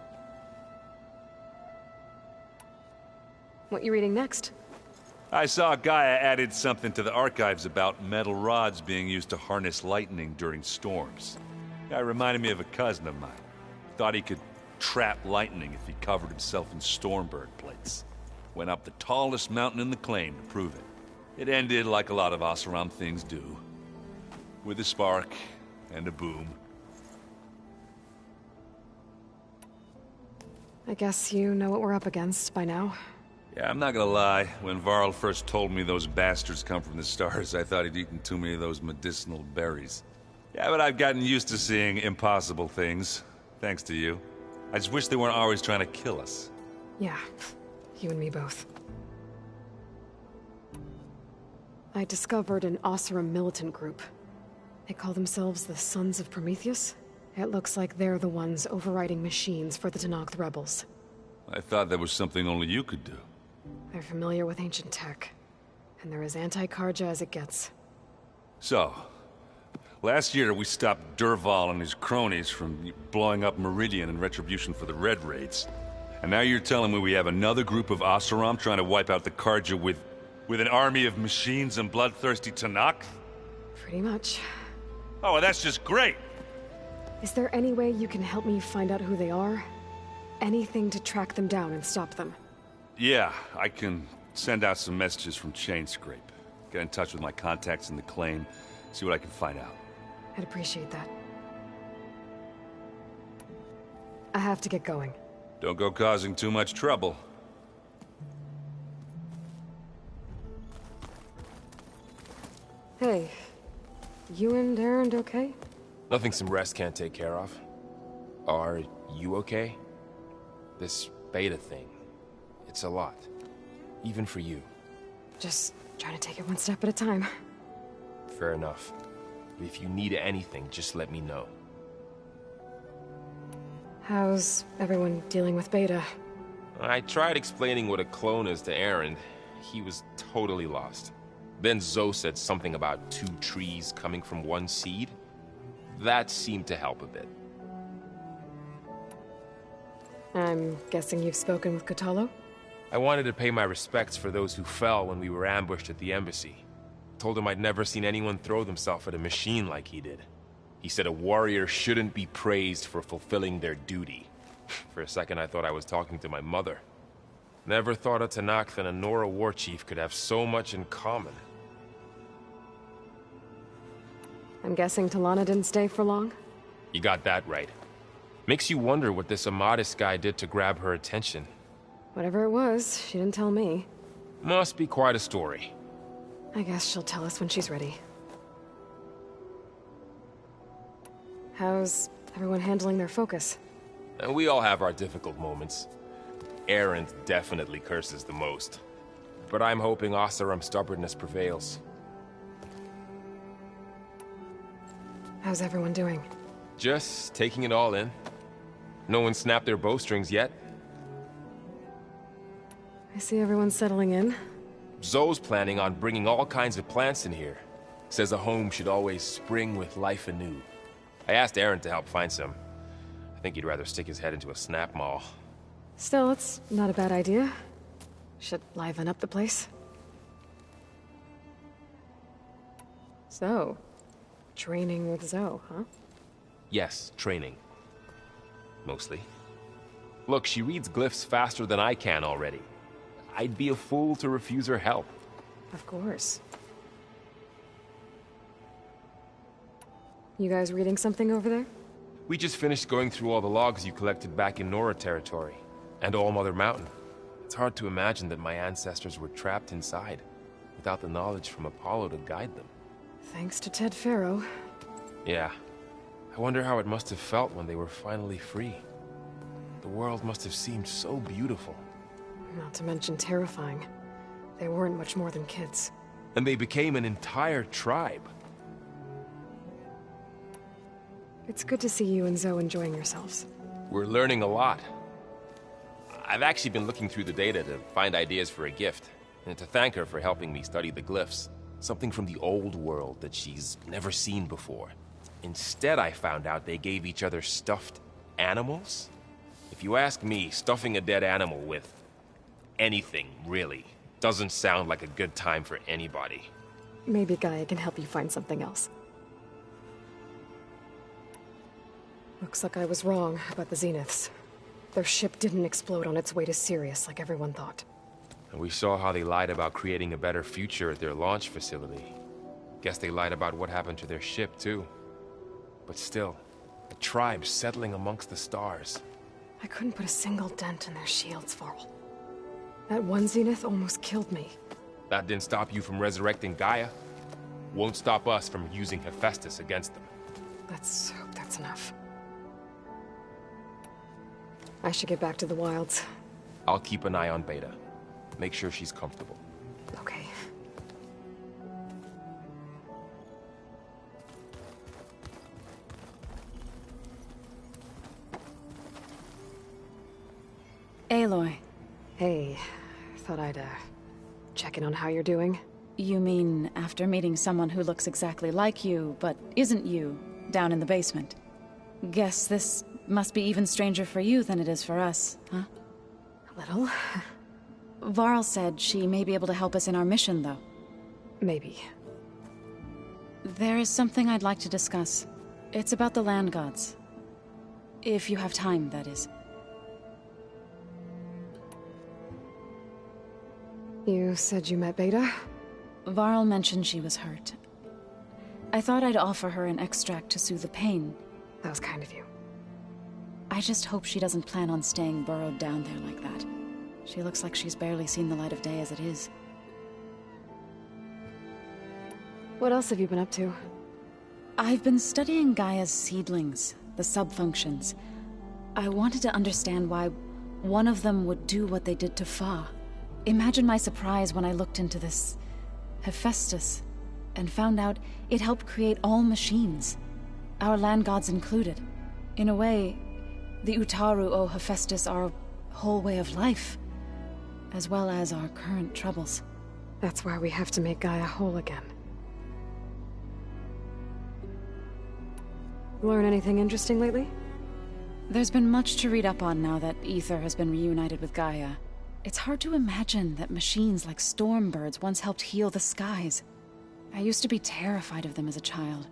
What you reading next? I saw Gaia added something to the archives about metal rods being used to harness lightning during storms. Guy reminded me of a cousin of mine. Thought he could trap lightning if he covered himself in Stormbird plates. Went up the tallest mountain in the claim to prove it. It ended like a lot of Oseram things do. With a spark and a boom. I guess you know what we're up against by now. Yeah, I'm not gonna lie. When Varl first told me those bastards come from the stars, I thought he'd eaten too many of those medicinal berries. Yeah, but I've gotten used to seeing impossible things. Thanks to you. I just wish they weren't always trying to kill us. Yeah, you and me both. I discovered an Oseram militant group. They call themselves the Sons of Prometheus. It looks like they're the ones overriding machines for the Tenakth rebels. I thought that was something only you could do. They're familiar with ancient tech, and they're as anti-Carja as it gets. So, last year we stopped Dervahl and his cronies from blowing up Meridian in retribution for the Red Raids. And now you're telling me we have another group of Oseram trying to wipe out the Carja with an army of machines and bloodthirsty Tenakth? Pretty much. Oh, well, that's just great! Is there any way you can help me find out who they are? Anything to track them down and stop them? Yeah, I can send out some messages from Chainscrape. Get in touch with my contacts in the claim, see what I can find out. I'd appreciate that. I have to get going. Don't go causing too much trouble. Hey, you and Erend okay? Nothing some rest can't take care of. Are you okay? This beta thing, it's a lot. Even for you. Just trying to take it one step at a time. Fair enough. If you need anything, just let me know. How's everyone dealing with Beta? I tried explaining what a clone is to Erend. He was totally lost. Then Zoe said something about 2 trees coming from 1 seed. That seemed to help a bit. I'm guessing you've spoken with Kotallo? I wanted to pay my respects for those who fell when we were ambushed at the embassy. Told him I'd never seen anyone throw themselves at a machine like he did. He said a warrior shouldn't be praised for fulfilling their duty. For a second I thought I was talking to my mother. Never thought a Tenakth and a Nora war chief could have so much in common. I'm guessing Talana didn't stay for long? You got that right. Makes you wonder what this Amadis guy did to grab her attention. Whatever it was, she didn't tell me. Must be quite a story. I guess she'll tell us when she's ready. How's everyone handling their focus? And we all have our difficult moments. Erend definitely curses the most. But I'm hoping Oseram's stubbornness prevails. How's everyone doing? Just taking it all in. No one snapped their bowstrings yet. I see everyone settling in. Zoe's planning on bringing all kinds of plants in here. Says a home should always spring with life anew. I asked Erend to help find some. I think he'd rather stick his head into a snap mall. Still, it's not a bad idea. Should liven up the place. So, Training with Zoe, huh? Yes, training. Mostly. Look, she reads glyphs faster than I can already. I'd be a fool to refuse her help. Of course. You guys reading something over there? We just finished going through all the logs you collected back in Nora territory, and All Mother Mountain. It's hard to imagine that my ancestors were trapped inside, without the knowledge from Apollo to guide them. Thanks to Ted Faro. Yeah. I wonder how it must have felt when they were finally free. The world must have seemed so beautiful. Not to mention terrifying. They weren't much more than kids. And they became an entire tribe. It's good to see you and Zoe enjoying yourselves. We're learning a lot. I've actually been looking through the data to find ideas for a gift, and to thank her for helping me study the glyphs. Something from the old world that she's never seen before. Instead, I found out they gave each other stuffed animals. If you ask me, stuffing a dead animal with anything, really, doesn't sound like a good time for anybody. Maybe Gaia can help you find something else. Looks like I was wrong about the Zeniths. Their ship didn't explode on its way to Sirius like everyone thought. And we saw how they lied about creating a better future at their launch facility. Guess they lied about what happened to their ship, too. But still, a tribe settling amongst the stars. I couldn't put a single dent in their shields, Varl. That one Zenith almost killed me. That didn't stop you from resurrecting Gaia. Won't stop us from using Hephaestus against them. Let's hope that's enough. I should get back to the wilds. I'll keep an eye on Beta. Make sure she's comfortable. Okay. Aloy. Hey, thought I'd, check in on how you're doing. You mean after meeting someone who looks exactly like you, but isn't you, down in the basement? Guess this must be even stranger for you than it is for us, huh? A little. Varl said she may be able to help us in our mission, though. Maybe. There is something I'd like to discuss. It's about the land gods. If you have time, that is. You said you met Beta? Varl mentioned she was hurt. I thought I'd offer her an extract to soothe the pain. That was kind of you. I just hope she doesn't plan on staying burrowed down there like that. She looks like she's barely seen the light of day as it is. What else have you been up to? I've been studying Gaia's seedlings, the subfunctions. I wanted to understand why one of them would do what they did to Fa. Imagine my surprise when I looked into this Hephaestus and found out it helped create all machines, our land gods included. In a way, the Utaru owe Hephaestus our whole way of life, as well as our current troubles. That's why we have to make Gaia whole again. Learn anything interesting lately? There's been much to read up on now that Aether has been reunited with Gaia. It's hard to imagine that machines like Stormbirds once helped heal the skies. I used to be terrified of them as a child.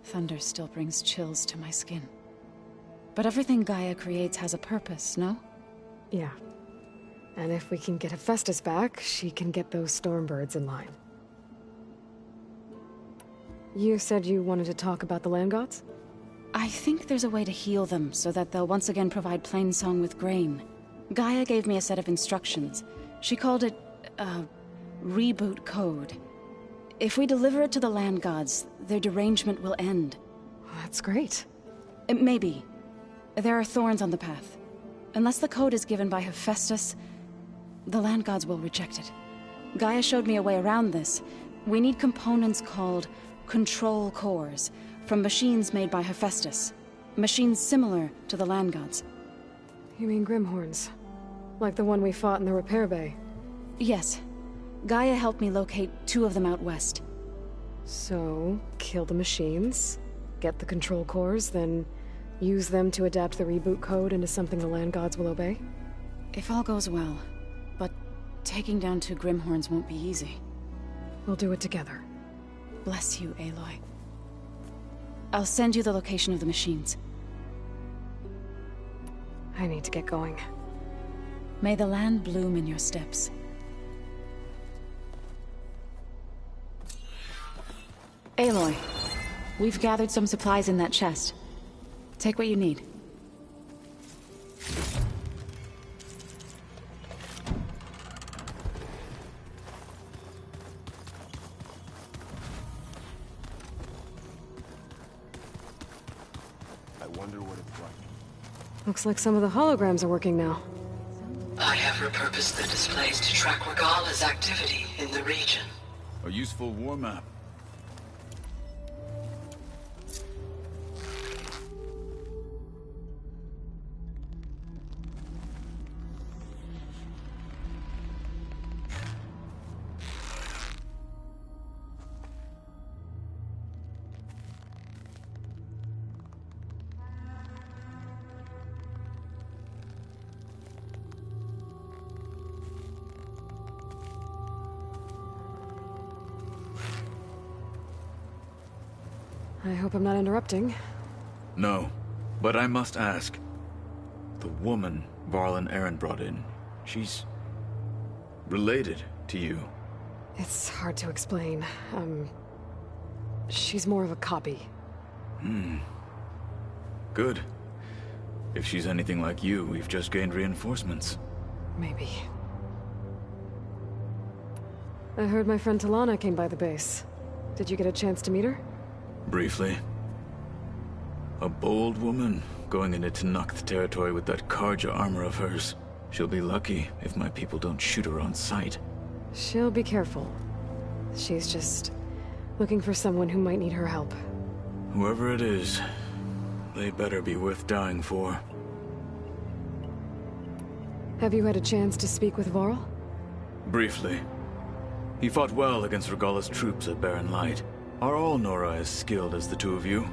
Thunder still brings chills to my skin. But everything Gaia creates has a purpose, no? Yeah. And if we can get Hephaestus back, she can get those Stormbirds in line. You said you wanted to talk about the land gods? I think there's a way to heal them so that they'll once again provide Plainsong with grain. Gaia gave me a set of instructions. She called it a reboot code. If we deliver it to the land gods, their derangement will end. That's great. Maybe. There are thorns on the path. Unless the code is given by Hephaestus, the land gods will reject it. Gaia showed me a way around this. We need components called control cores from machines made by Hephaestus. Machines similar to the land gods. You mean Grimhorns? Like the one we fought in the repair bay? Yes. Gaia helped me locate 2 of them out west. So, kill the machines, get the control cores, then use them to adapt the reboot code into something the land gods will obey? If all goes well. But taking down 2 Grimhorns won't be easy. We'll do it together. Bless you, Aloy. I'll send you the location of the machines. I need to get going. May the land bloom in your steps. Aloy, we've gathered some supplies in that chest. Take what you need. I wonder what it's like. Looks like some of the holograms are working now. I have repurposed the displays to track Regala's activity in the region. A useful war map. I hope I'm not interrupting. No, but I must ask. The woman Varl and Erend brought in, she's related to you. It's hard to explain. She's more of a copy. Good. If she's anything like you, we've just gained reinforcements. Maybe. I heard my friend Talana came by the base. Did you get a chance to meet her? Briefly. A bold woman going into Tenakth territory with that Karja armor of hers. She'll be lucky if my people don't shoot her on sight. She'll be careful. She's just looking for someone who might need her help. Whoever it is, they better be worth dying for. Have you had a chance to speak with Varl? Briefly. He fought well against Regala's troops at Barren Light. Are all Nora as skilled as the two of you?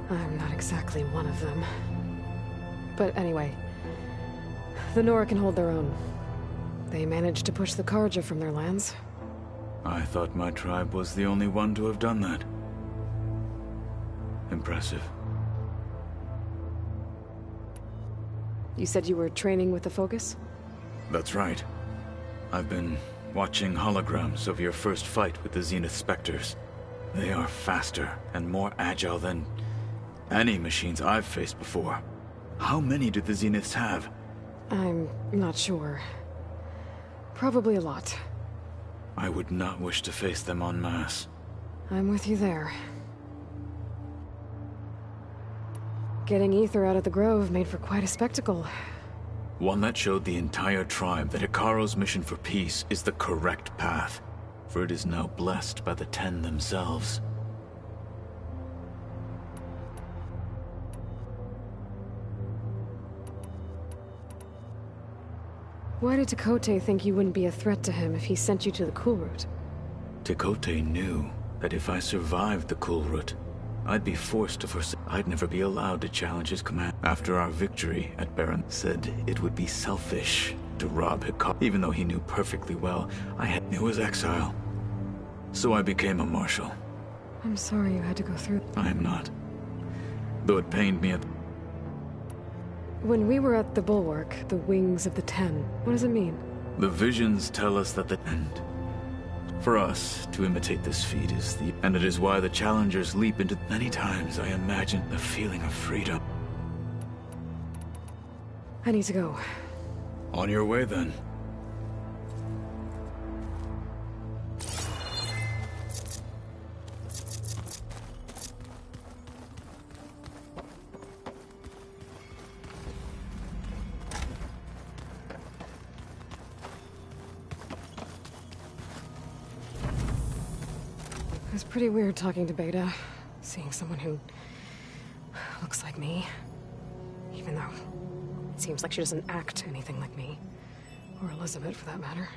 I'm not exactly one of them. But anyway, the Nora can hold their own. They managed to push the Karja from their lands. I thought my tribe was the only one to have done that. Impressive. You said you were training with the Focus? That's right. I've been watching holograms of your first fight with the Zenith Spectres. They are faster and more agile than any machines I've faced before. How many do the Zeniths have? I'm not sure. Probably a lot. I would not wish to face them en masse. I'm with you there. Getting Ether out of the Grove made for quite a spectacle. One that showed the entire tribe that Hekarro's mission for peace is the correct path. For it is now blessed by the Ten themselves. Why did Tekotteh think you wouldn't be a threat to him if he sent you to the Kulrut? Tekotteh knew that if I survived the Kulrut, I'd be forced to forsake. I'd never be allowed to challenge his command. After our victory at Barren, said it would be selfish to rob Hekarro, even though he knew perfectly well it was exile. So I became a marshal. I'm sorry you had to go through. I am not. Though it pained me. When we were at the Bulwark, the Wings of the Ten, what does it mean? The visions tell us that the end. For us, to imitate this feat is the... And it is why the challengers leap into... Many times I imagine the feeling of freedom. I need to go. On your way, then. It was pretty weird talking to Beta, seeing someone who looks like me. Even though it seems like she doesn't act anything like me. Or Elizabeth, for that matter.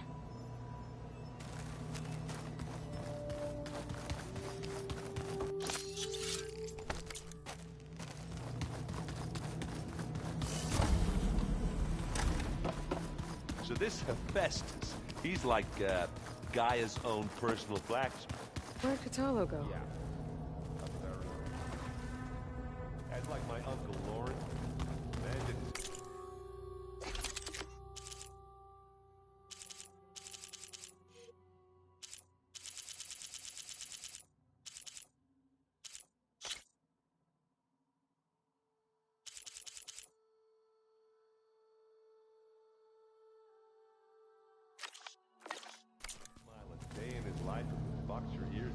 So this Hephaestus, he's like Gaia's own personal blacksmith. Where'd Kotallo go? Uncle Lawrence. Bandit. Smile a day in his life and box your ears.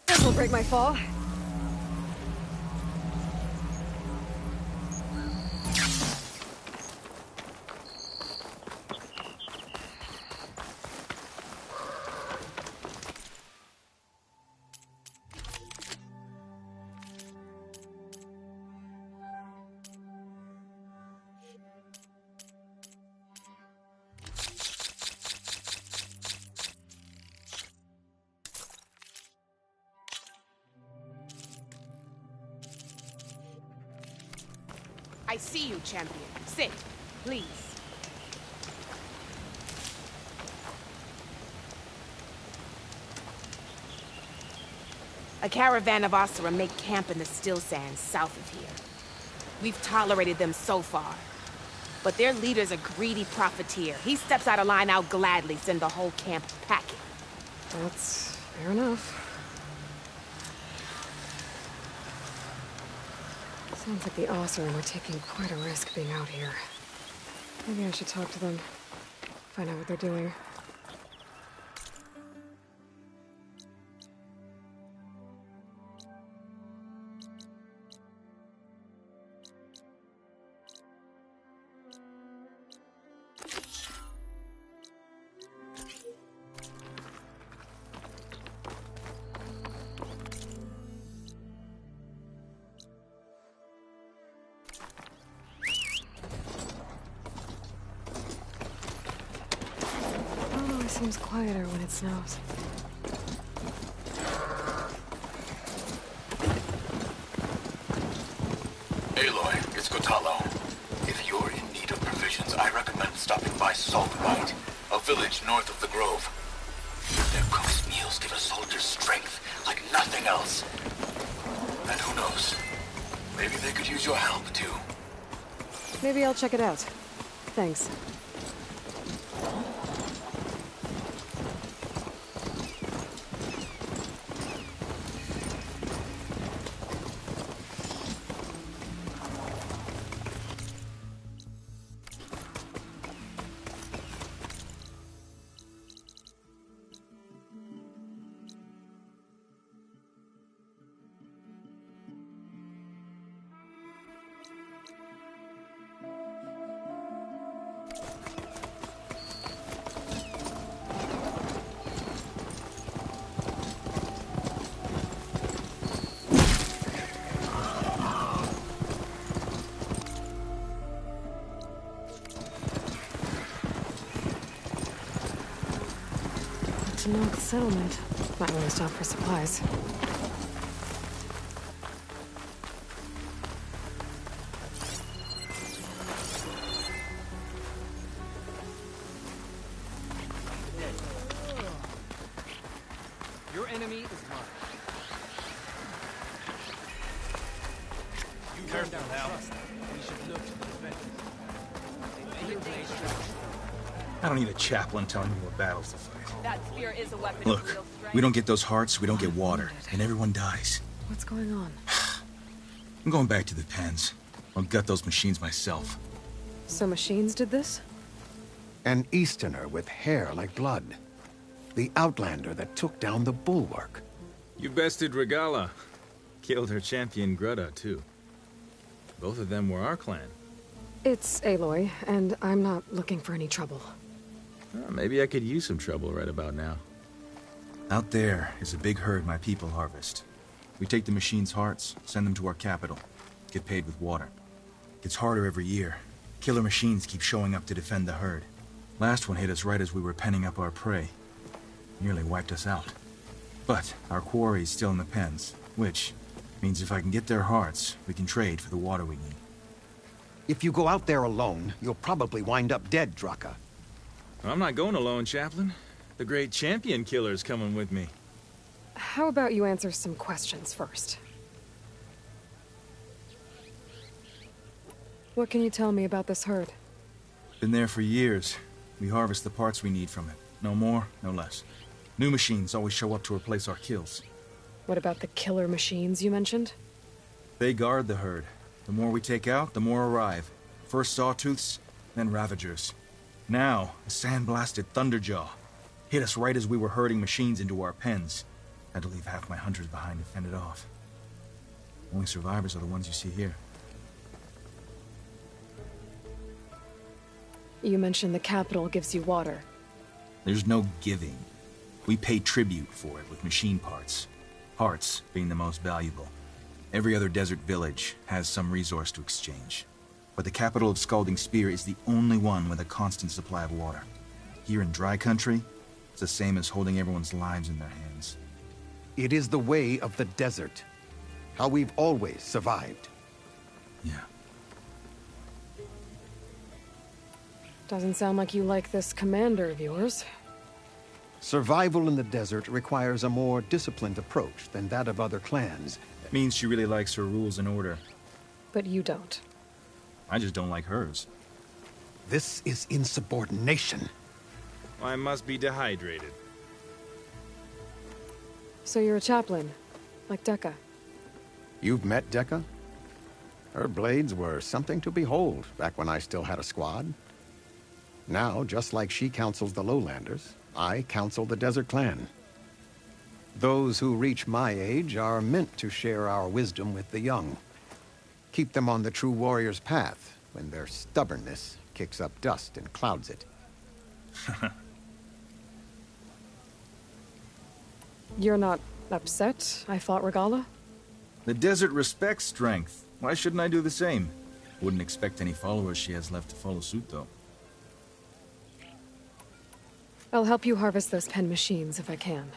This will break my fall. I see you, champion. Sit, please. A caravan of Asura make camp in the still sands south of here. We've tolerated them so far. But their leader's a greedy profiteer. He steps out of line, I'll gladly send the whole camp packing. That's fair enough. Sounds like the Asura were taking quite a risk being out here. Maybe I should talk to them. Find out what they're doing. Seems quieter when it snows. Aloy, it's Kotallo. If you're in need of provisions, I recommend stopping by Salt White, a village north of the Grove. Their cook's meals give a soldier's strength like nothing else. And who knows, maybe they could use your help too. Maybe I'll check it out. Thanks. To know the settlement. Might want to stop for supplies. Your enemy is marked. You turned down now. We should look to defend it. I don't need a chaplain telling me what battles to fight. That spear is a weapon of Look, real strength. we don't get those hearts, we don't get water, and everyone dies. What's going on? I'm going back to the pens. I'll gut those machines myself. So machines did this? An Easterner with hair like blood. The Outlander that took down the Bulwark. You bested Regala. Killed her champion Greta, too. Both of them were our clan. It's Aloy, and I'm not looking for any trouble. Well, maybe I could use some trouble right about now. Out there is a big herd my people harvest. We take the machines' hearts, send them to our capital, get paid with water. Gets harder every year. Killer machines keep showing up to defend the herd. Last one hit us right as we were penning up our prey. Nearly wiped us out. But our quarry's still in the pens, which means if I can get their hearts, we can trade for the water we need. If you go out there alone, you'll probably wind up dead, Draka. I'm not going alone, Chaplain. The great champion killer's coming with me. How about you answer some questions first? What can you tell me about this herd? Been there for years. We harvest the parts we need from it. No more, no less. New machines always show up to replace our kills. What about the killer machines you mentioned? They guard the herd. The more we take out, the more arrive. First Sawtooths, then Ravagers. Now, a sand-blasted Thunderjaw. Hit us right as we were herding machines into our pens. Had to leave half my hunters behind to fend it off. Only survivors are the ones you see here. You mentioned the capital gives you water. There's no giving. We pay tribute for it with machine parts. Hearts being the most valuable. Every other desert village has some resource to exchange. But the capital of Scalding Spear is the only one with a constant supply of water. Here in dry country, it's the same as holding everyone's lives in their hands. It is the way of the desert. How we've always survived. Yeah. Doesn't sound like you like this commander of yours. Survival in the desert requires a more disciplined approach than that of other clans. Means she really likes her rules and order. But you don't. I just don't like hers. This is insubordination. I must be dehydrated. So you're a chaplain, like Dekka. You've met Dekka? Her blades were something to behold back when I still had a squad. Now, just like she counsels the Lowlanders, I counsel the Desert Clan. Those who reach my age are meant to share our wisdom with the young. Keep them on the true warrior's path when their stubbornness kicks up dust and clouds it. You're not upset I fought Regalla? The desert respects strength. Why shouldn't I do the same? Wouldn't expect any followers she has left to follow suit, though. I'll help you harvest those pen machines if I can.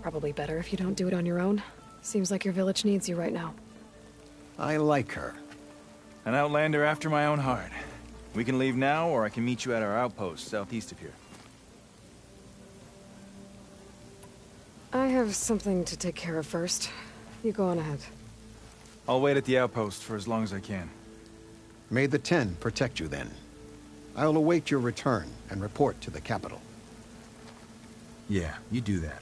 Probably better if you don't do it on your own. Seems like your village needs you right now. I like her. An outlander after my own heart. We can leave now, or I can meet you at our outpost southeast of here. I have something to take care of first. You go on ahead. I'll wait at the outpost for as long as I can. May the Ten protect you then. I'll await your return and report to the capital. Yeah, you do that.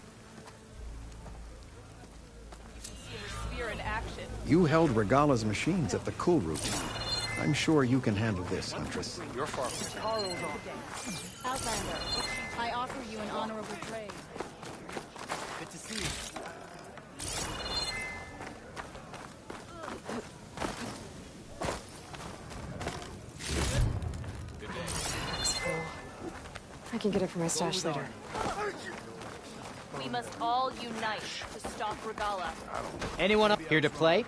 You held Regalla's machines at the Cool Root. I'm sure you can handle this, Huntress. You're far. Outlander, I offer you an honorable grave. Good to see you. I can get it from my stash later. We must all unite to stop Regalla. Anyone up here to play?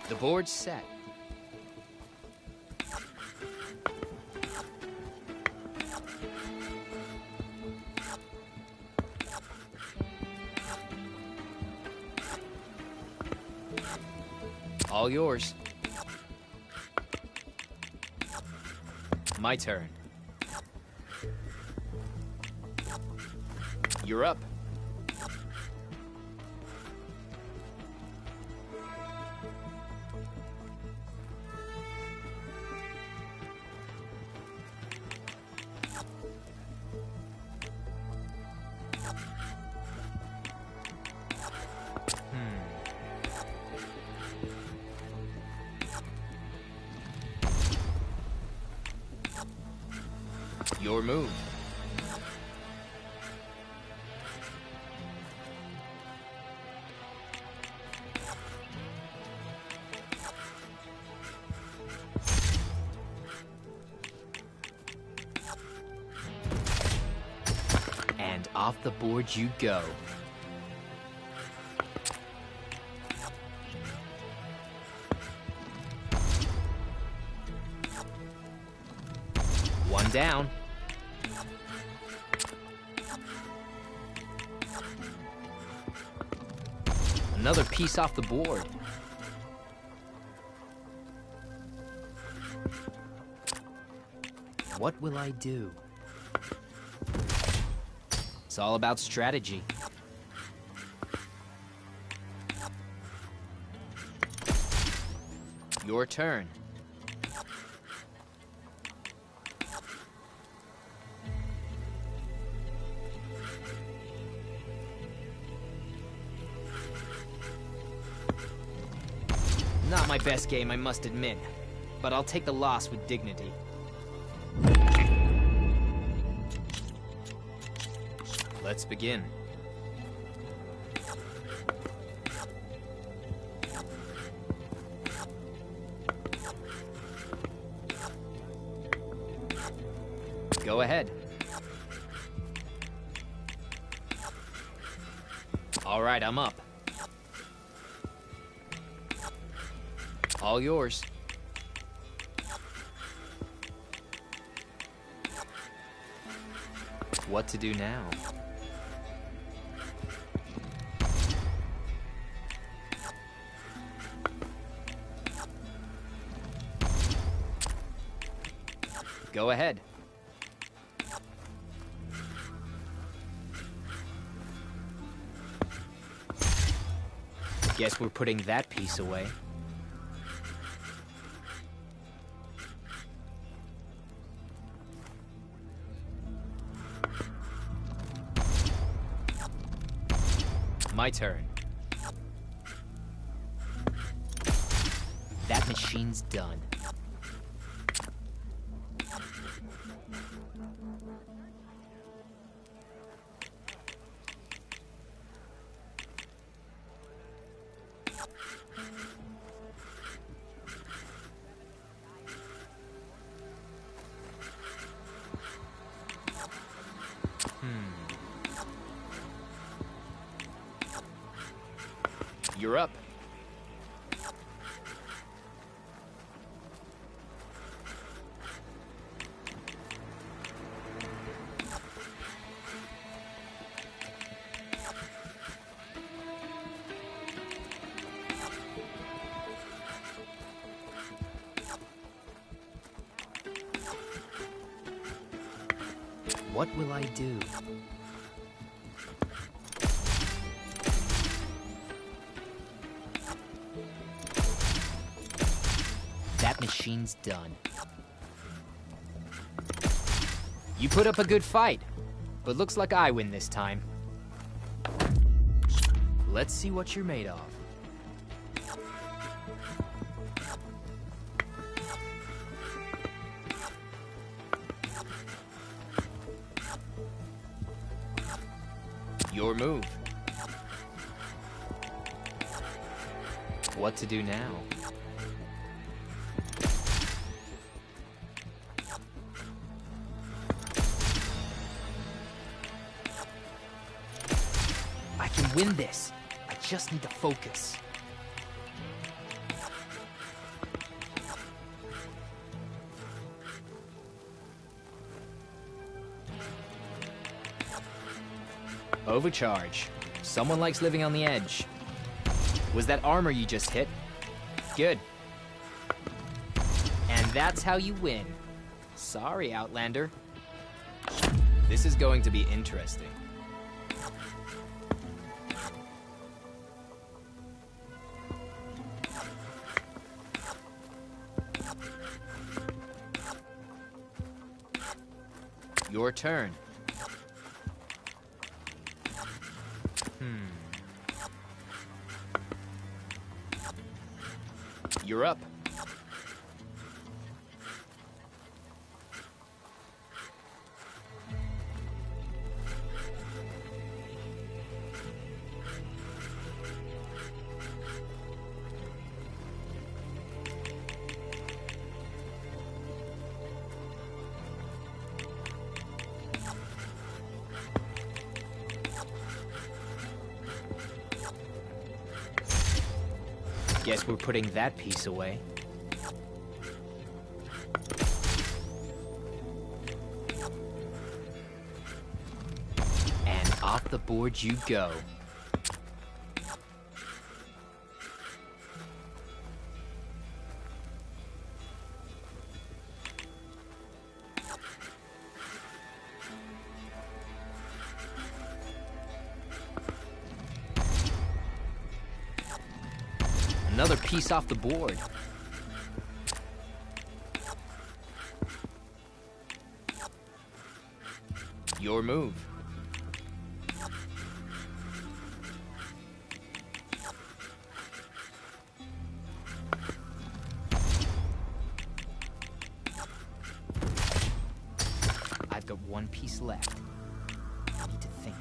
The board's set. All yours. My turn. You're up. Your move. And off the board you go. One down. Another piece off the board. What will I do? It's all about strategy. Your turn. Not my best game, I must admit, but I'll take the loss with dignity. Let's begin. Go ahead. All right, I'm up. All yours. What to do now? Go ahead. Guess we're putting that piece away. My turn. That machine's done. You're up. What will I do? That machine's done. You put up a good fight, but looks like I win this time. Let's see what you're made of. Your move. What to do now? I can win this. I just need to focus. Overcharge. Someone likes living on the edge. Was that armor you just hit? Good. And that's how you win. Sorry, Outlander. This is going to be interesting. Your turn. You're up. Guess we're putting that piece away. And off the board you go. Another piece off the board. Your move. I've got one piece left. I need to think.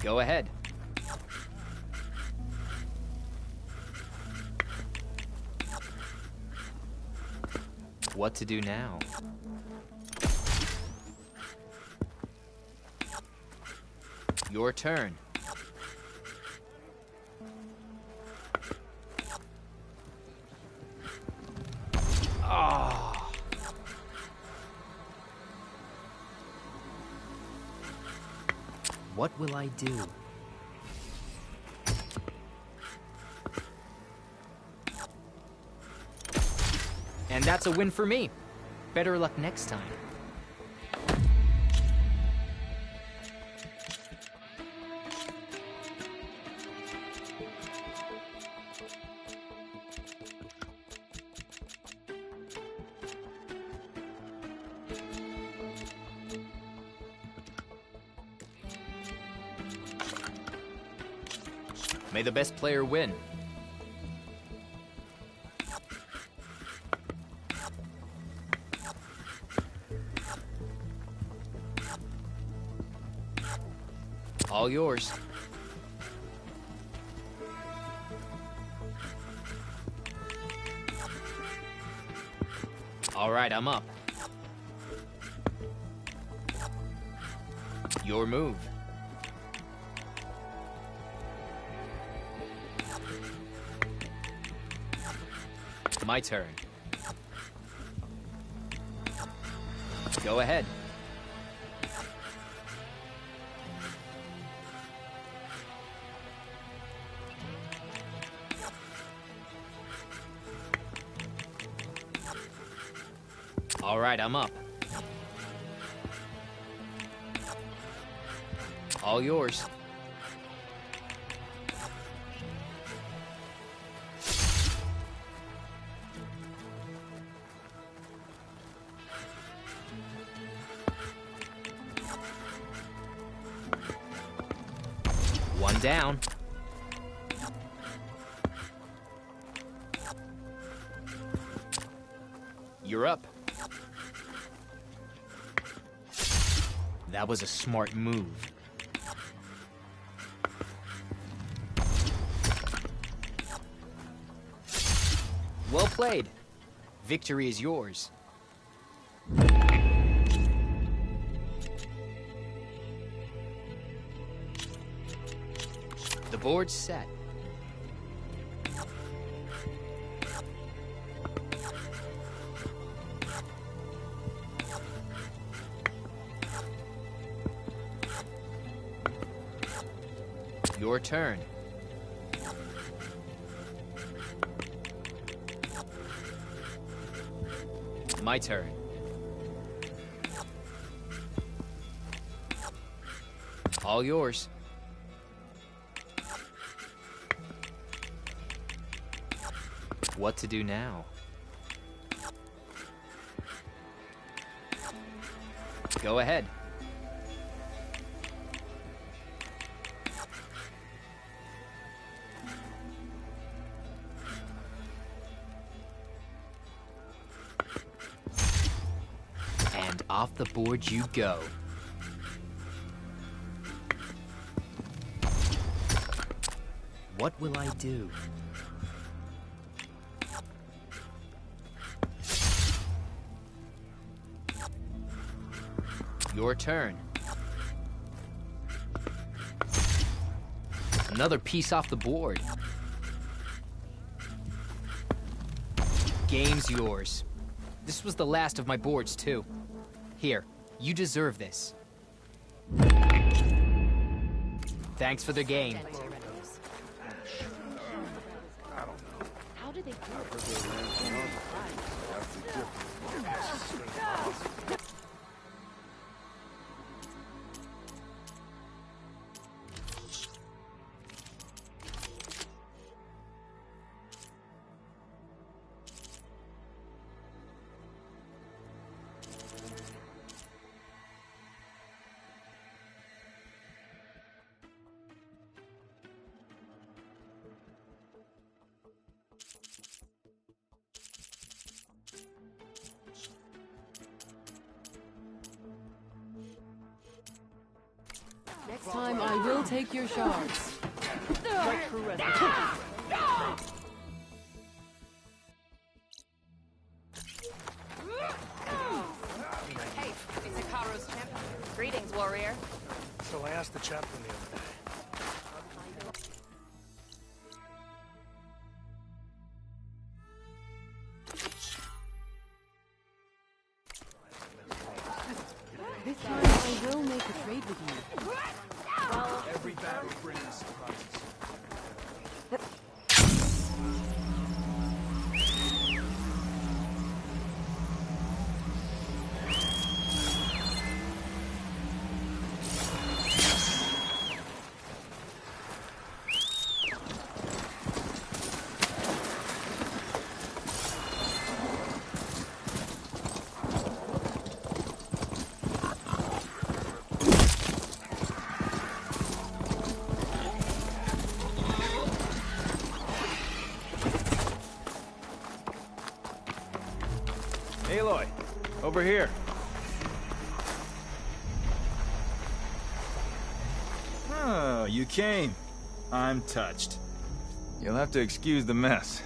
Go ahead. What to do now? Your turn. Ah. What will I do? And that's a win for me. Better luck next time. May the best player win. All yours. All right, I'm up. Your move. My turn. Go ahead. All right, I'm up. All yours. One down. You're up. That was a smart move. Well played. Victory is yours. The board's set. Your turn. My turn. All yours. What to do now? Go ahead. And off the board you go. What will I do? Your turn. Another piece off the board. Game's yours. This was the last of my boards, too. Here, you deserve this. Thanks for the game. How did they do Next time I will take your shards. Hey, it's Ikaru's champion. Greetings, warrior. So I asked the chaplain the other day. This time I will make a trade with you. Well, every battle brings surprises. Over here. Oh, you came. I'm touched. You'll have to excuse the mess.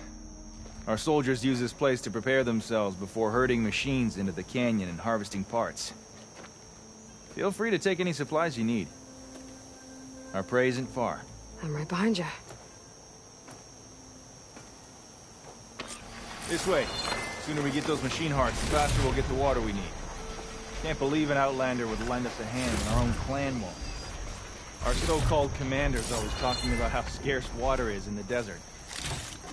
Our soldiers use this place to prepare themselves before herding machines into the canyon and harvesting parts. Feel free to take any supplies you need. Our prey isn't far. I'm right behind you. This way. Sooner we get those machine hearts, the faster we'll get the water we need. Can't believe an Outlander would lend us a hand when our own clan won't. Our so-called commander's always talking about how scarce water is in the desert.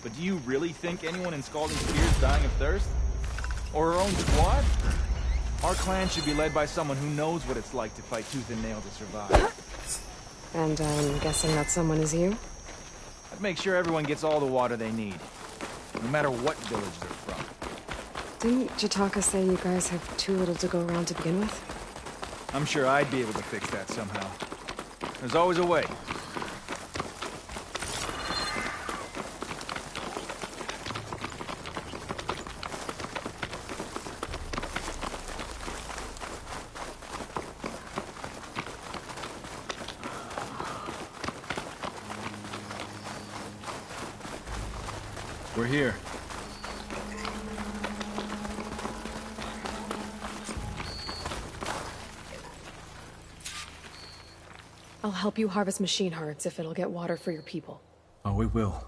But do you really think anyone in Scalding Spear's dying of thirst? Or our own squad? Our clan should be led by someone who knows what it's like to fight tooth and nail to survive. And I'm guessing that someone is you? I'd make sure everyone gets all the water they need, no matter what village they're from. Didn't Jataka say you guys have too little to go around to begin with? I'm sure I'd be able to fix that somehow. There's always a way. We're here. I'll help you harvest machine hearts if it'll get water for your people. Oh, it will.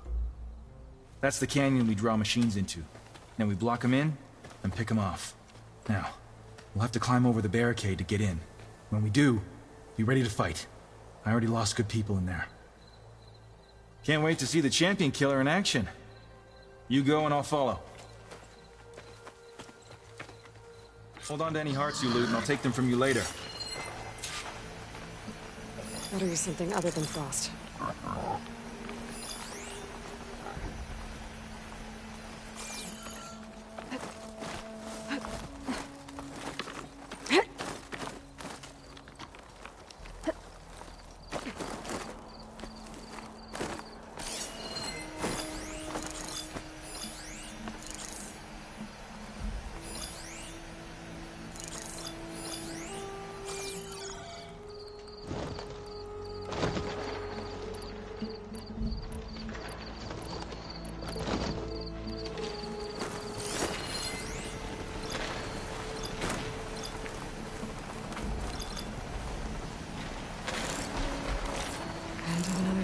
That's the canyon we draw machines into. Then we block them in and pick them off. Now, we'll have to climb over the barricade to get in. When we do, be ready to fight. I already lost good people in there. Can't wait to see the champion killer in action. You go and I'll follow. Hold on to any hearts you loot and I'll take them from you later. Better use something other than frost.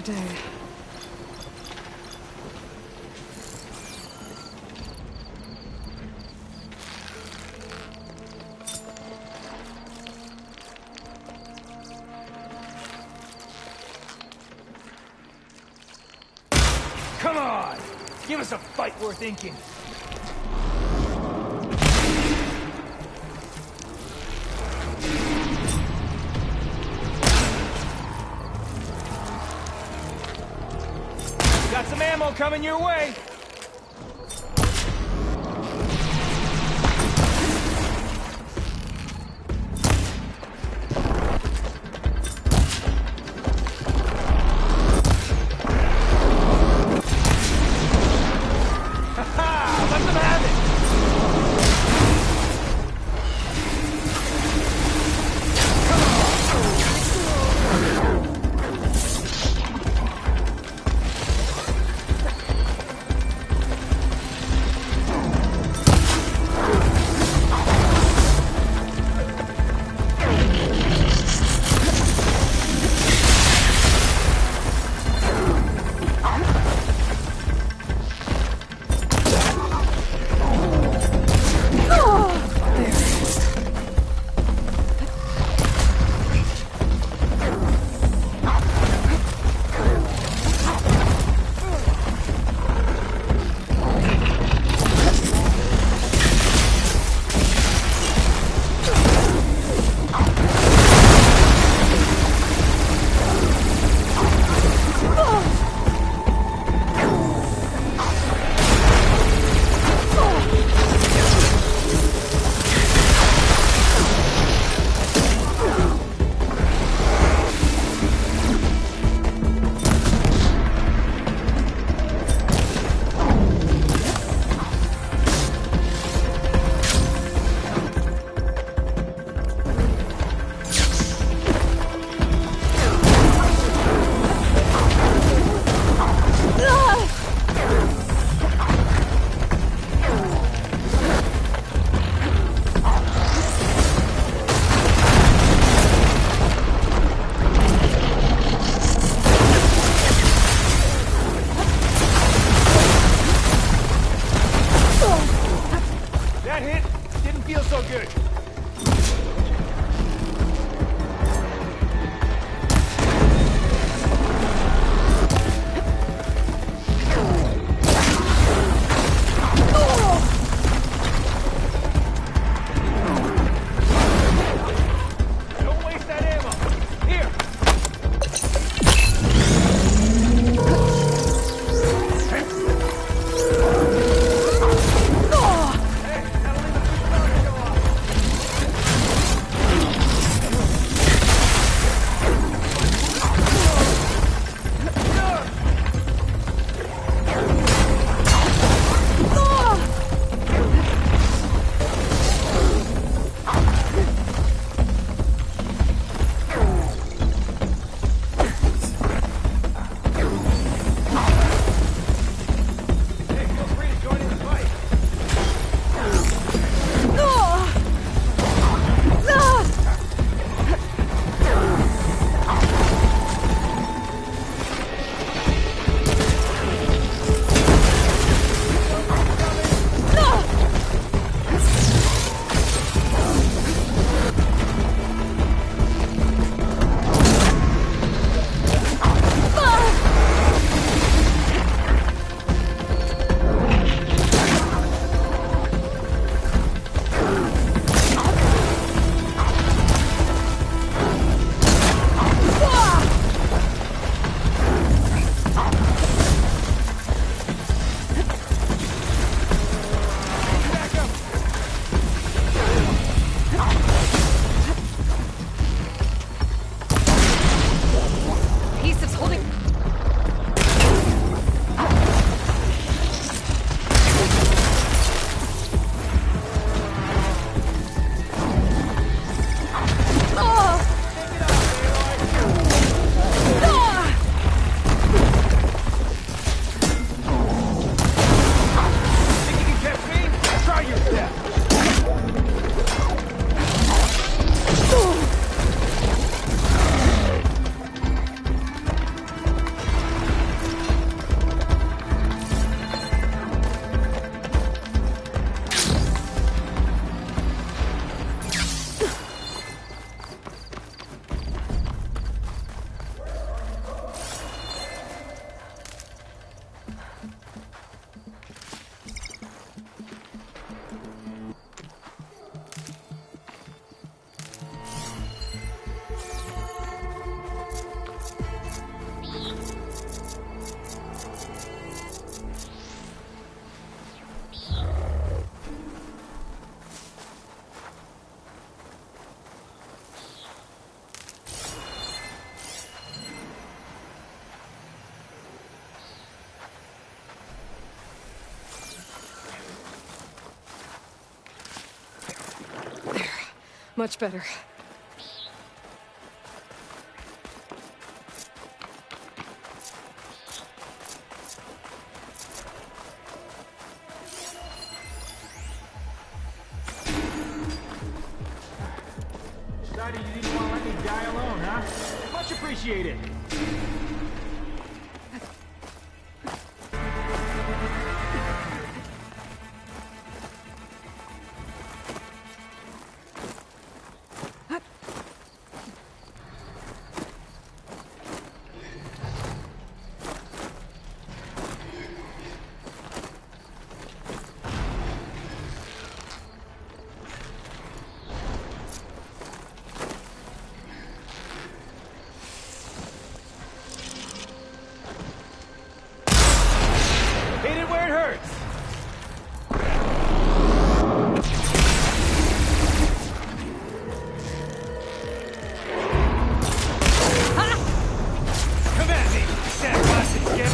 Day. Come on! Give us a fight worth inking! Got some ammo coming your way! Much better. Decided you didn't want to let me die alone, huh? Much appreciated. Hit it where it hurts! Come at me, Sam Watson, get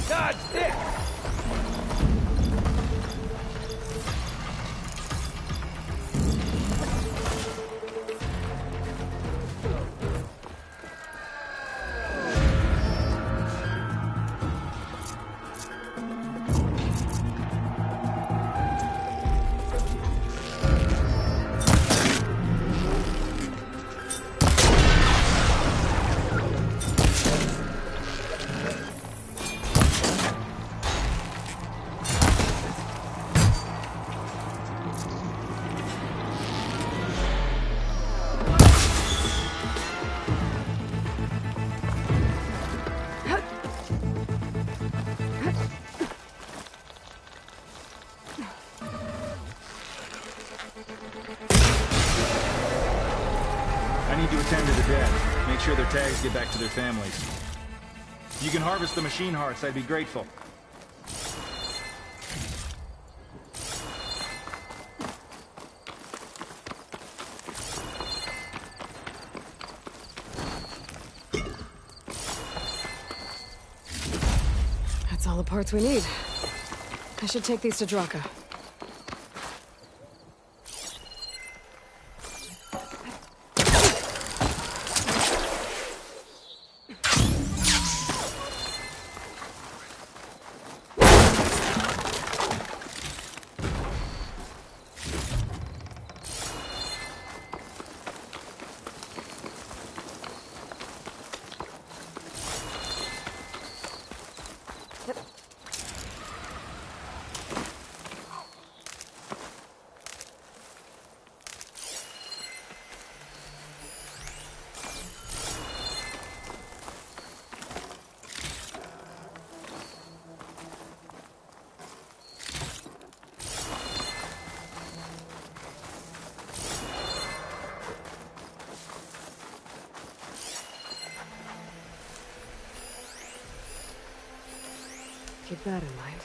dodge this! I need to attend to the dead. Make sure their tags get back to their families. If you can harvest the machine hearts, I'd be grateful. That's all the parts we need. I should take these to Draka. Keep that in mind.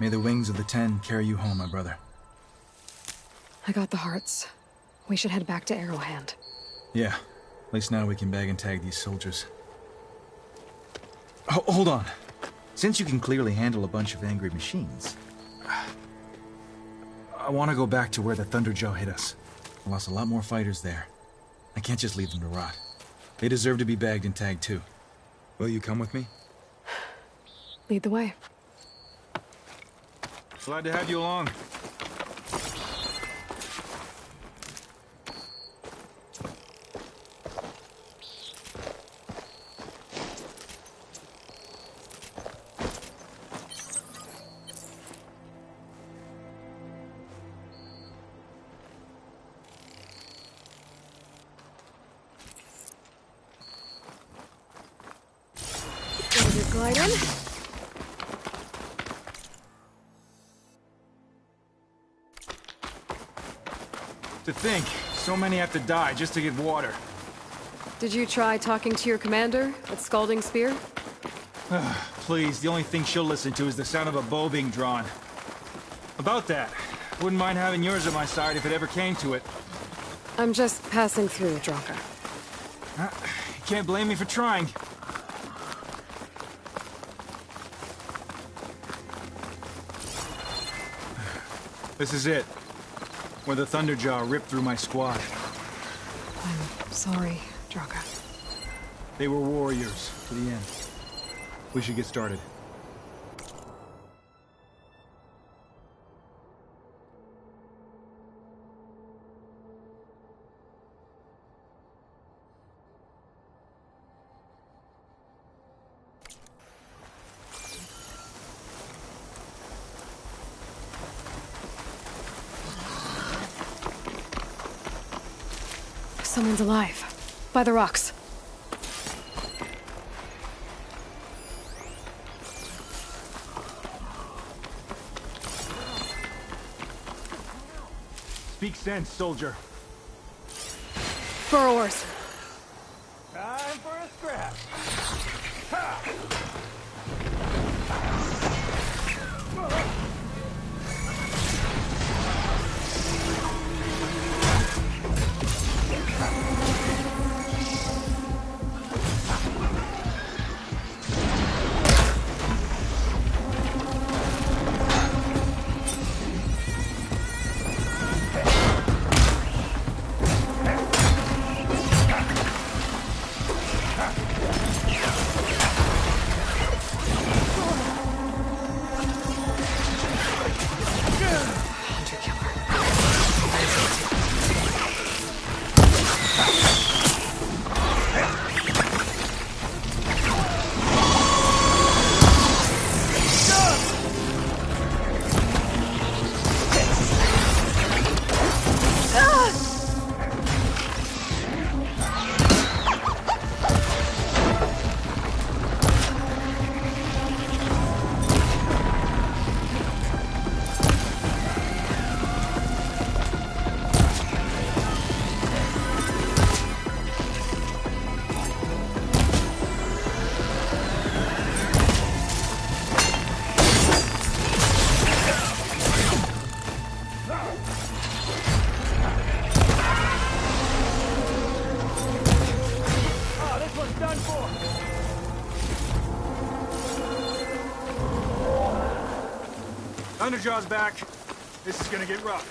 May the wings of the Ten carry you home, my brother. I got the hearts. We should head back to Arrowhand. Yeah. At least now we can bag and tag these soldiers. Hold on. Since you can clearly handle a bunch of angry machines, I want to go back to where the Thunderjaw hit us. I lost a lot more fighters there. I can't just leave them to rot. They deserve to be bagged and tagged too. Will you come with me? Lead the way. Glad to have you along. Glide in. To think, so many have to die just to get water. Did you try talking to your commander at Scalding Spear? Please, the only thing she'll listen to is the sound of a bow being drawn. About that, wouldn't mind having yours at my side if it ever came to it. I'm just passing through, Draka. You can't blame me for trying. This is it. Where the Thunderjaw ripped through my squad. I'm sorry, Draka. They were warriors to the end. We should get started. Someone's alive. By the rocks. Speak sense, soldier. Burrowers. Time for a scrap. Ha! Thunderjaw's back. This is gonna get rough.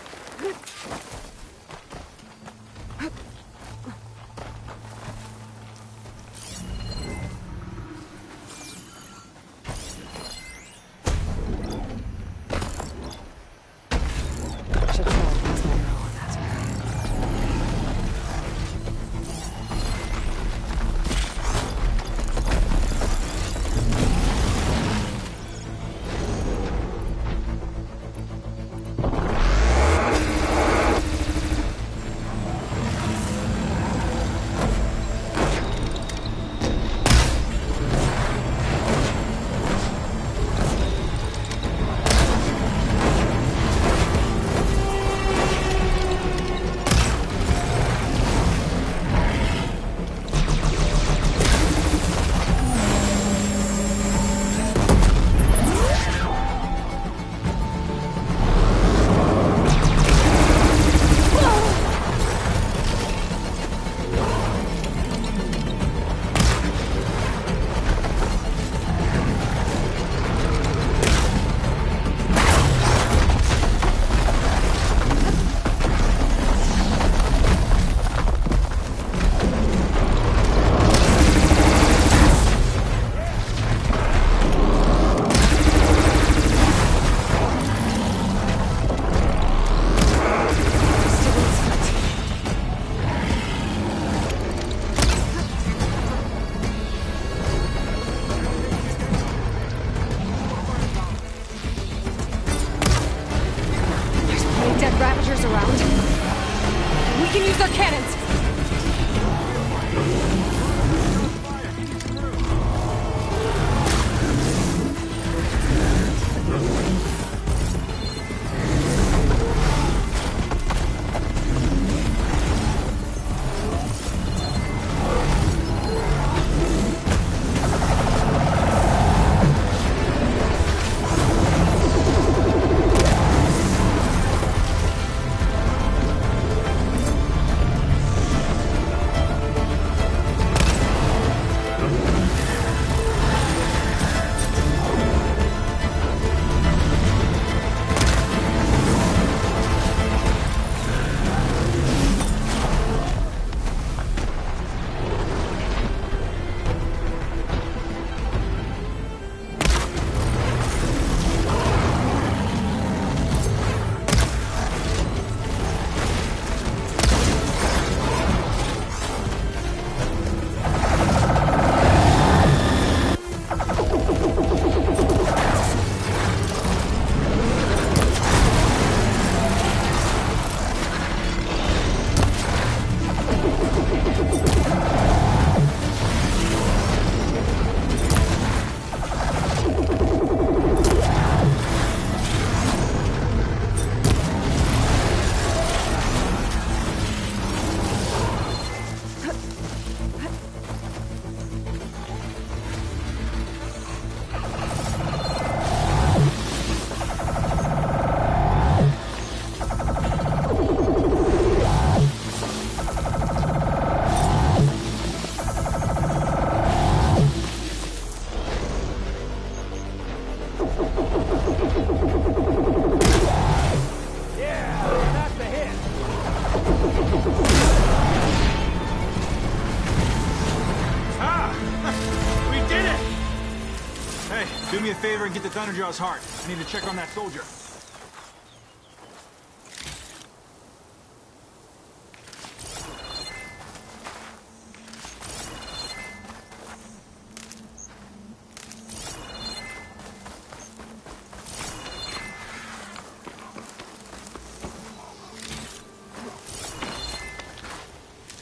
me a favor and get the Thunderjaw's heart. I need to check on that soldier.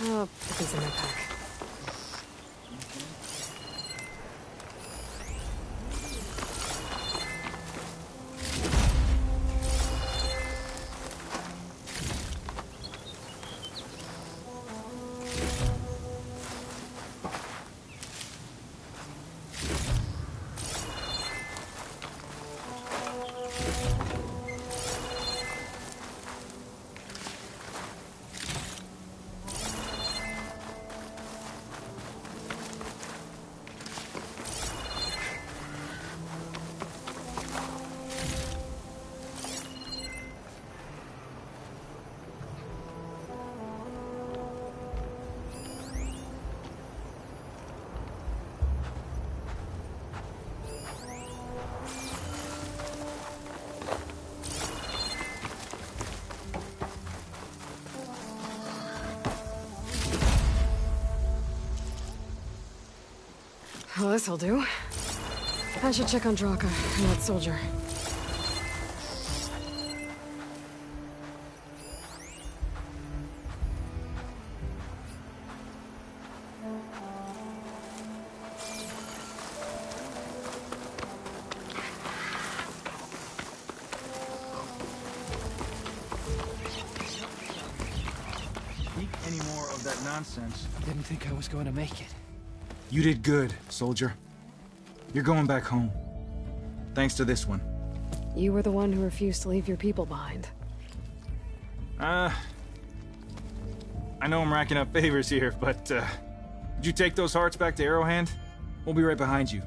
I'll put these in my pack. Well, this'll do. I should check on Draka and that soldier. Eat any more of that nonsense. Didn't think I was going to make it. You did good, soldier. You're going back home. Thanks to this one. You were the one who refused to leave your people behind. I know I'm racking up favors here, but, did you take those hearts back to Arrowhand? We'll be right behind you.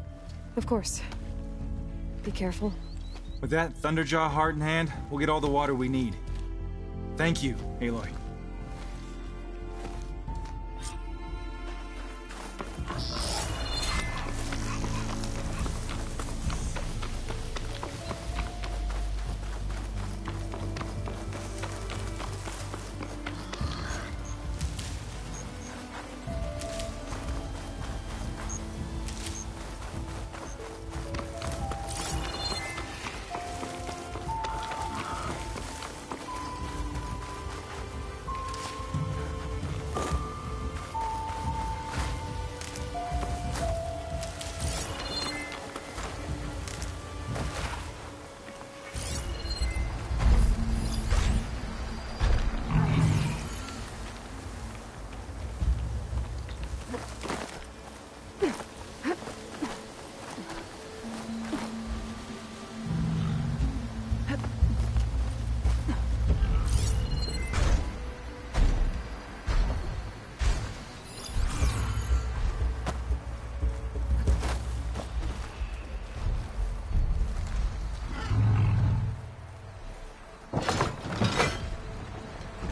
Of course. Be careful. With that Thunderjaw heart in hand, we'll get all the water we need. Thank you, Aloy.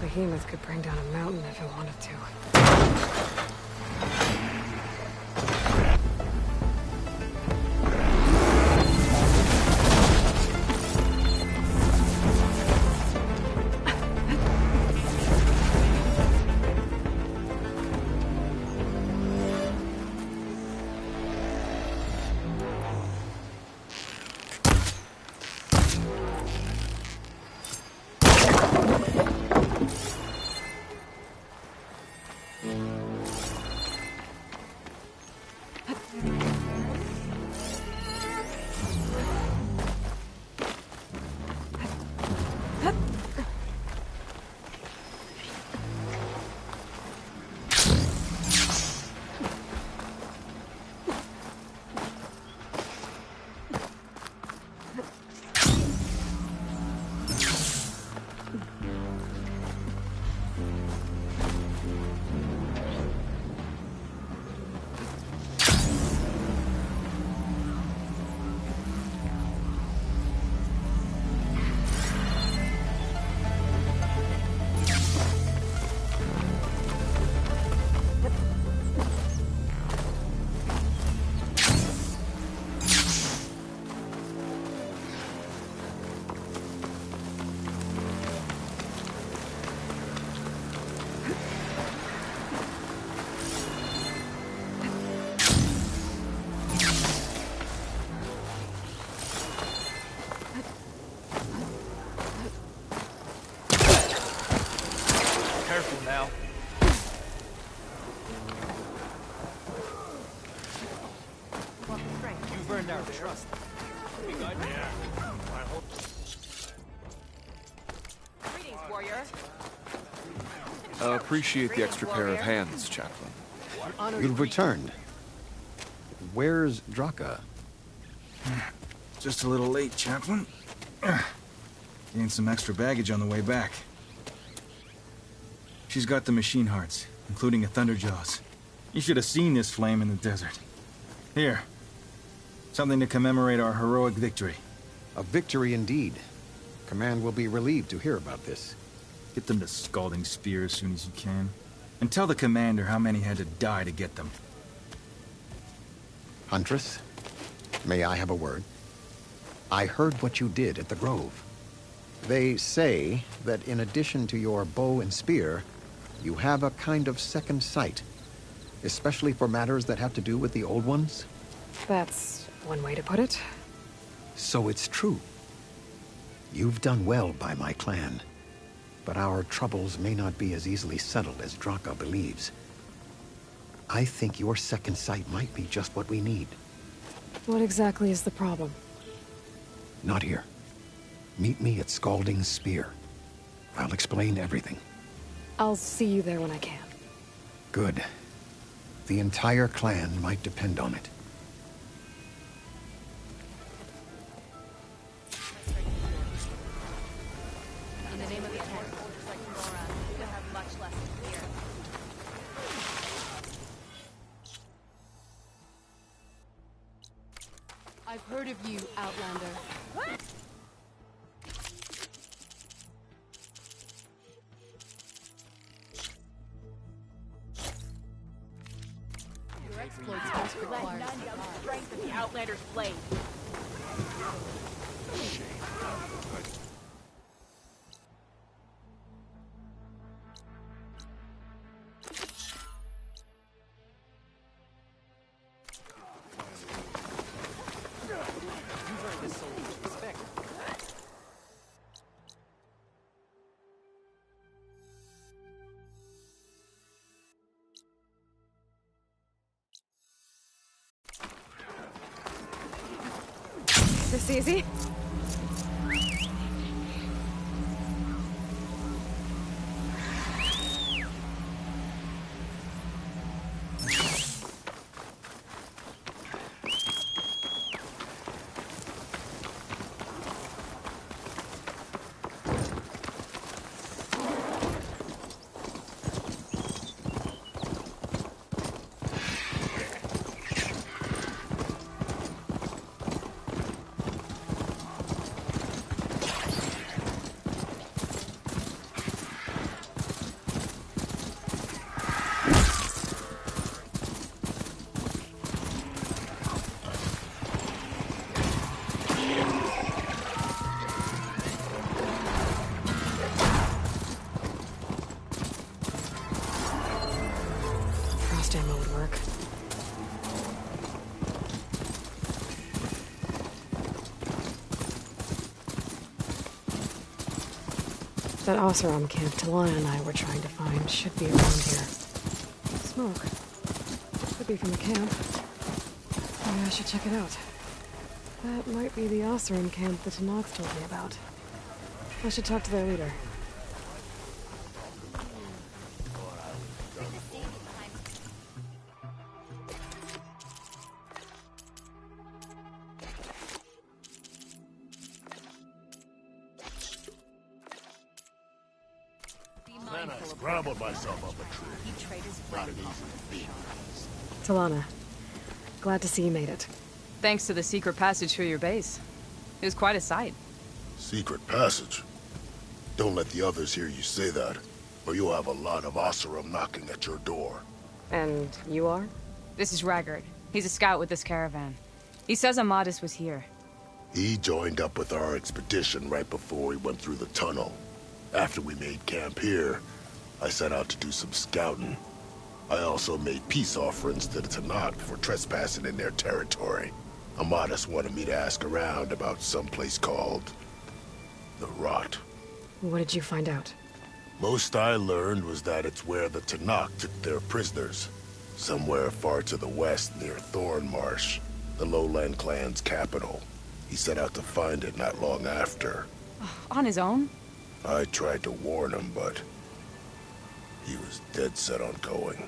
Behemoth could bring down a mountain if it wanted to. trust. You good? Yeah. I hope. Greetings, warrior. Appreciate the extra pair of hands, Chaplain. You've returned. Where's Draka? Just a little late, Chaplain. Gained some extra baggage on the way back. She's got the machine hearts, including a Thunderjaws. You should have seen this flame in the desert. Here. Something to commemorate our heroic victory. A victory indeed. Command will be relieved to hear about this. Get them to Scalding Spear as soon as you can. And tell the commander how many had to die to get them. Huntress, may I have a word? I heard what you did at the Grove. They say that in addition to your bow and spear, you have a kind of second sight, especially for matters that have to do with the old ones. That's one way to put it. So it's true. You've done well by my clan, but our troubles may not be as easily settled as Draka believes. I think your second sight might be just what we need. What exactly is the problem? Not here. Meet me at Scalding Spear. I'll explain everything. I'll see you there when I can. Good. The entire clan might depend on it. In the name of the Ten, soldiers like Nora, you could have much less to fear. I've heard of you, Outlander. What? Your exploits must require Let none know the strength of the Outlander's blade. You've earned this soldier's respect. This easy? Frost ammo would work. That Oseram camp Talana and I were trying to find should be around here. Smoke. Could be from the camp. Maybe I should check it out. That might be the Oseram camp the Tanox told me about. I should talk to their leader. Then I scrambled myself up a tree. Not an easy feat. Talana, glad to see you made it. Thanks to the secret passage through your base. It was quite a sight. Secret passage? Don't let the others hear you say that, or you'll have a lot of Oseram knocking at your door. And you are? This is Raggard. He's a scout with this caravan. He says Amadis was here. He joined up with our expedition right before we went through the tunnel. After we made camp here, I set out to do some scouting. I also made peace offerings to the Tanakh for trespassing in their territory. Amadis wanted me to ask around about some place called the Rot. What did you find out? Most I learned was that it's where the Tanakh took their prisoners. Somewhere far to the west near Thorn Marsh. The Lowland clan's capital. He set out to find it not long after. On his own? I tried to warn him, but he was dead set on going.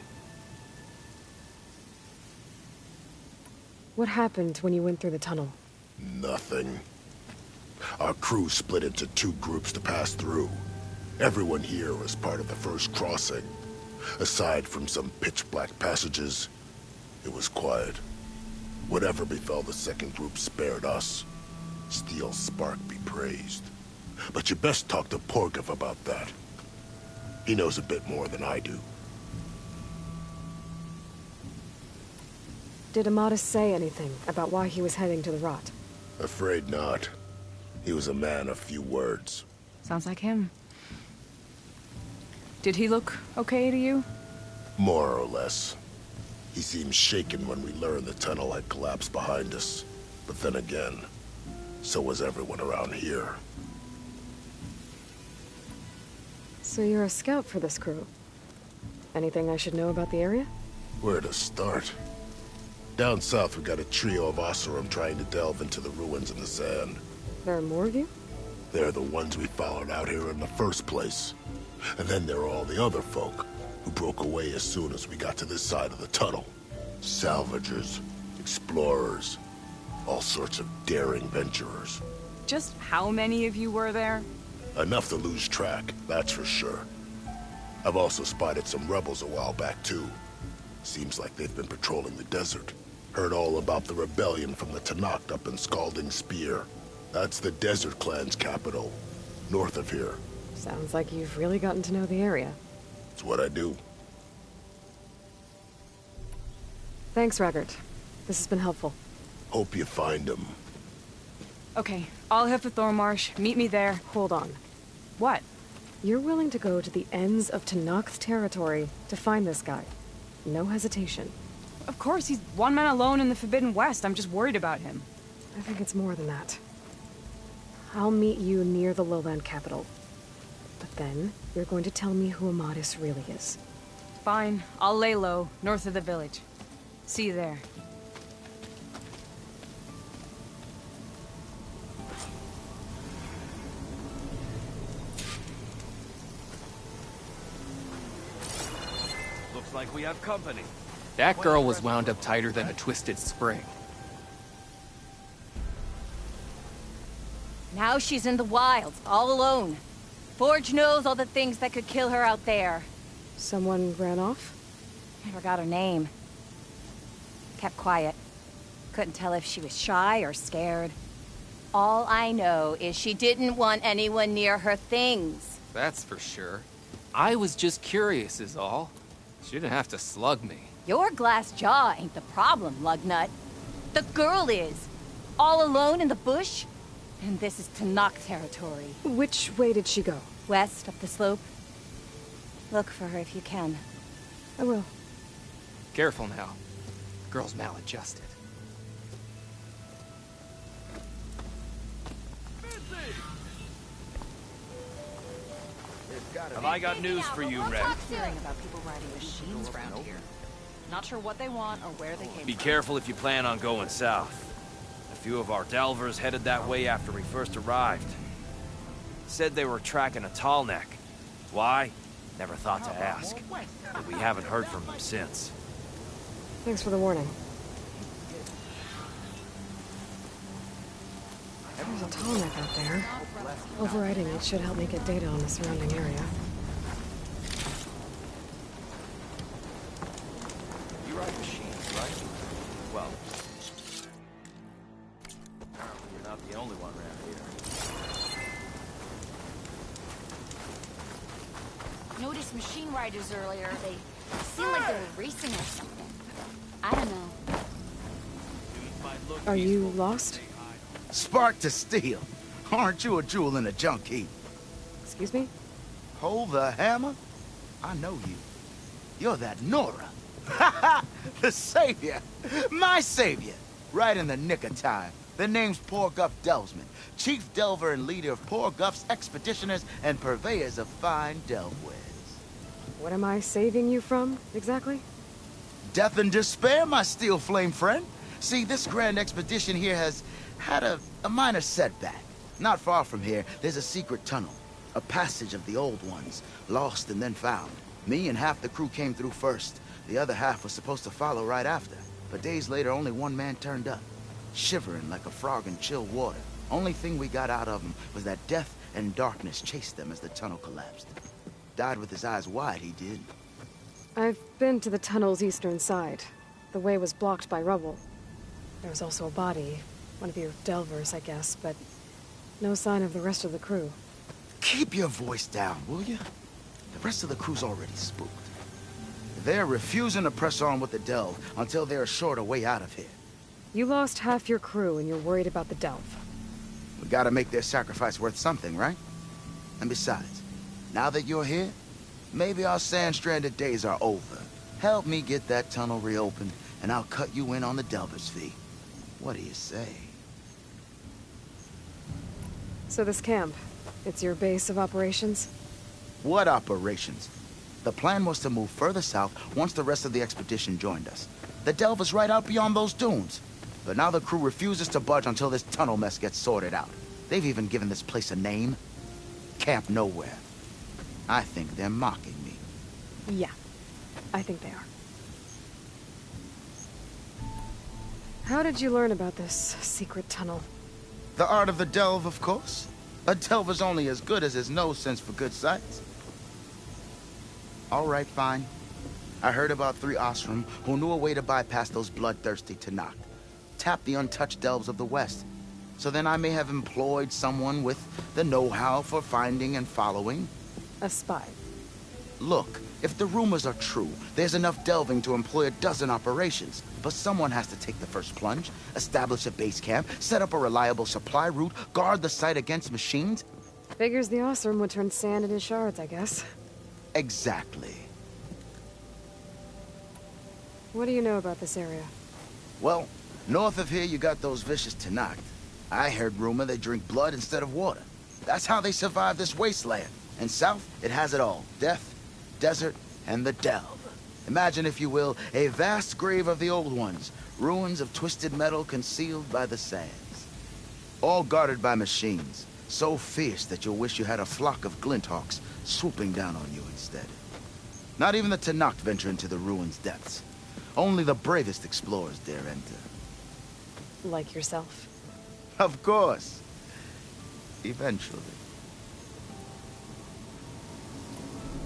What happened when you went through the tunnel? Nothing. Our crew split into 2 groups to pass through. Everyone here was part of the first crossing. Aside from some pitch-black passages, it was quiet. Whatever befell the second group spared us. Steel Spark be praised. But you best talk to Porgov about that. He knows a bit more than I do. Did Amadis say anything about why he was heading to the Rot? Afraid not. He was a man of few words. Sounds like him. Did he look okay to you? More or less. He seemed shaken when we learned the tunnel had collapsed behind us. But then again, so was everyone around here. So you're a scout for this crew. Anything I should know about the area? Where to start? Down south, we got a trio of Oseram trying to delve into the ruins in the sand. There are more of you? They're the ones we followed out here in the first place. And then there are all the other folk, who broke away as soon as we got to this side of the tunnel. Salvagers, explorers, all sorts of daring venturers. Just how many of you were there? Enough to lose track, that's for sure. I've also spotted some rebels a while back, too. Seems like they've been patrolling the desert. Heard all about the rebellion from the Tenakth up in Scalding Spear. That's the Desert Clan's capital, north of here. Sounds like you've really gotten to know the area. It's what I do. Thanks, Raggart. This has been helpful. Hope you find him. Okay, I'll head for Thornmarsh. Meet me there. Hold on. What? You're willing to go to the ends of Tenakth territory to find this guy. No hesitation. Of course, he's one man alone in the Forbidden West. I'm just worried about him. I think it's more than that. I'll meet you near the Lowland capital. But then, you're going to tell me who Amadis really is. Fine. I'll lay low, north of the village. See you there. Looks like we have company. That girl was wound up tighter than a twisted spring. Now she's in the wilds, all alone. Forge knows all the things that could kill her out there. Someone ran off? I forgot her name. Kept quiet. Couldn't tell if she was shy or scared. All I know is she didn't want anyone near her things. That's for sure. I was just curious is all. She didn't have to slug me. Your glass jaw ain't the problem, Lugnut. The girl is. All alone in the bush. And this is Tenakth territory. Which way did she go? West, up the slope. Look for her if you can. I will. Careful now. Girl's maladjusted. Have I got news for you, Red? Hearing about people riding machines around here. Not sure what they want or where they came Be from. careful if you plan on going south. A few of our delvers headed that way after we first arrived. Said they were tracking a tall neck. Why? Never thought to ask. But we haven't heard from them since. Thanks for the warning. There's a tall neck out there. Overriding it should help me get data on the surrounding area. You ride machines, right? Well, apparently you're not the only one around here. Noticed machine riders earlier. They seemed like they were racing or something. I don't know. Are you lost? Spark to steel. Aren't you a jewel in a junk heap? Excuse me? Hold the hammer? I know you. You're that Nora. Ha ha! The savior! My savior! Right in the nick of time. The name's Porguff Delvesman, chief delver and leader of Porguff's expeditioners and purveyors of fine delvewares. What am I saving you from, exactly? Death and despair, my steel flame friend. See, this grand expedition here has had a minor setback. Not far from here, there's a secret tunnel. A passage of the old ones, lost and then found. Me and half the crew came through first. The other half was supposed to follow right after. But days later, only one man turned up, shivering like a frog in chill water. Only thing we got out of him was that death and darkness chased them as the tunnel collapsed. Died with his eyes wide, he did. I've been to the tunnel's eastern side. The way was blocked by rubble. There was also a body, one of your delvers, I guess, but no sign of the rest of the crew. Keep your voice down, will you? The rest of the crew's already spooked. They're refusing to press on with the delve until they're assured a way out of here. You lost half your crew and you're worried about the delve. We gotta make their sacrifice worth something, right? And besides, now that you're here, maybe our sand-stranded days are over. Help me get that tunnel reopened, and I'll cut you in on the delver's fee. What do you say? So this camp, it's your base of operations? What operations? The plan was to move further south once the rest of the expedition joined us. The delve is right out beyond those dunes. But now the crew refuses to budge until this tunnel mess gets sorted out. They've even given this place a name. Camp Nowhere. I think they're mocking me. Yeah, I think they are. How did you learn about this secret tunnel? The art of the delve, of course. A delver's only as good as his nose sense for good sights. All right, fine. I heard about 3 Osram who knew a way to bypass those bloodthirsty Tenakth. Tap the untouched delves of the West. So then I may have employed someone with the know-how for finding and following. A spy. Look, if the rumors are true, there's enough delving to employ a dozen operations. But someone has to take the first plunge, establish a base camp, set up a reliable supply route, guard the site against machines. Figures the Osram would turn sand into shards, I guess. Exactly. What do you know about this area? Well, north of here you got those vicious Tenakth. I heard rumor they drink blood instead of water. That's how they survive this wasteland. And south, it has it all. Death, desert, and the delve. Imagine, if you will, a vast grave of the old ones. Ruins of twisted metal concealed by the sands. All guarded by machines. So fierce that you'll wish you had a flock of glinthawks swooping down on you instead. Not even the Tenakth venture into the ruins' depths. Only the bravest explorers dare enter. Like yourself. Of course. Eventually.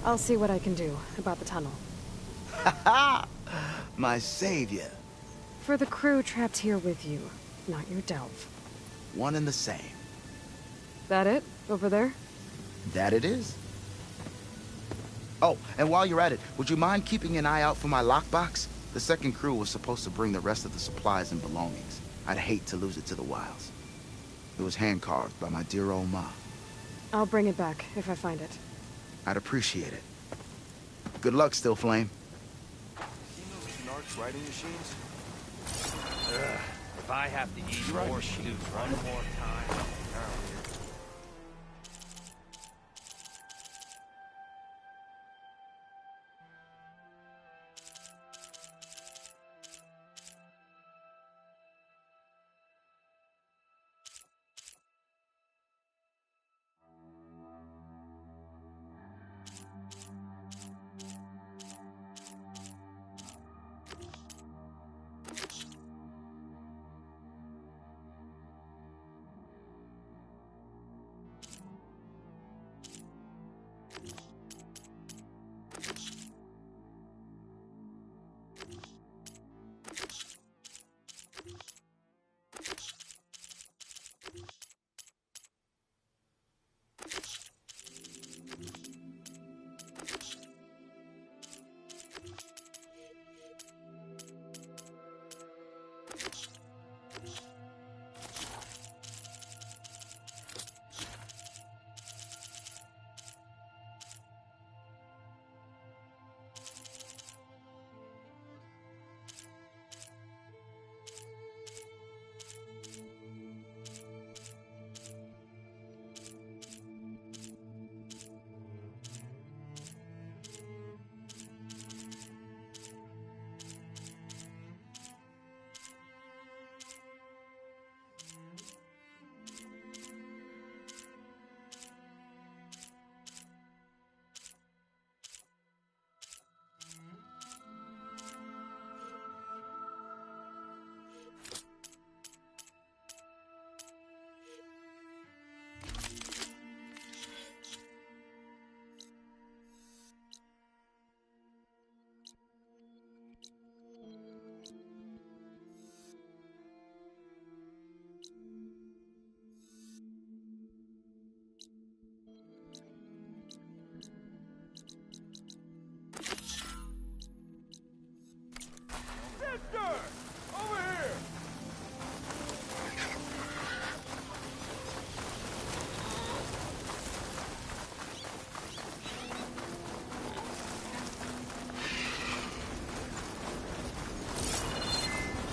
I'll see what I can do about the tunnel. Ha ha! My savior. For the crew trapped here with you, not your delve. One and the same. That it? Over there? That it is. Oh, and while you're at it, would you mind keeping an eye out for my lockbox? The second crew was supposed to bring the rest of the supplies and belongings. I'd hate to lose it to the wilds. It was hand-carved by my dear old ma. I'll bring it back if I find it. I'd appreciate it. Good luck, Still Flame. Writing machines? If I have to eat more stew one more time...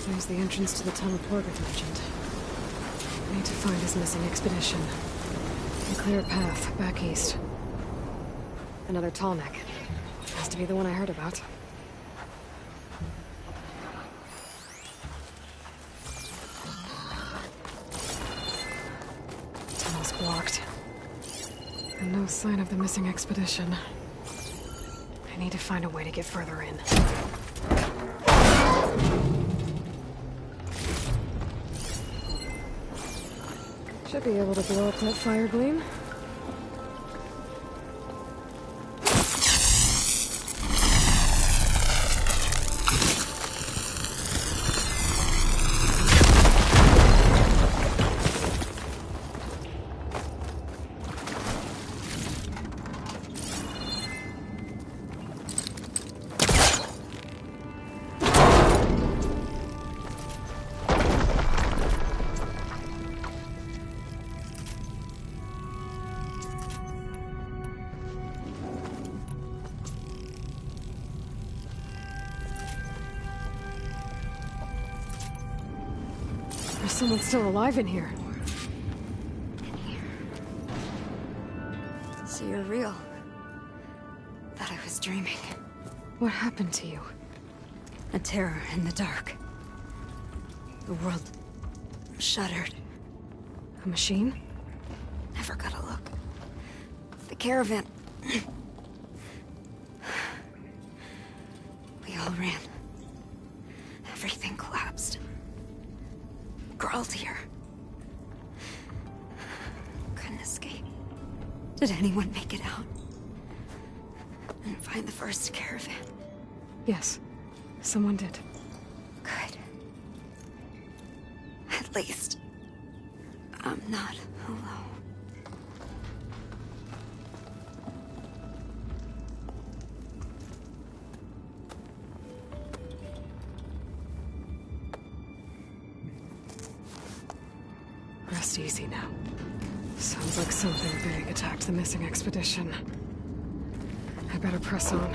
There's the entrance to the tunnel Porgott mentioned. I need to find his missing expedition. And clear a path back east. Another tall neck. Has to be the one I heard about. Tunnel's blocked. And no sign of the missing expedition. I need to find a way to get further in. Should be able to blow up that fire gleam. There's someone still alive in here. So you're real. Thought I was dreaming. What happened to you? A terror in the dark. The world shuddered. A machine? Never got a look. The caravan. We all ran. Everything collapsed. Crawled here. Couldn't escape. Did anyone make it out? And find the first caravan? Yes. Someone did. Good. At least, I'm not alone. Rest easy now. Sounds like something big attacked the missing expedition. I better press on.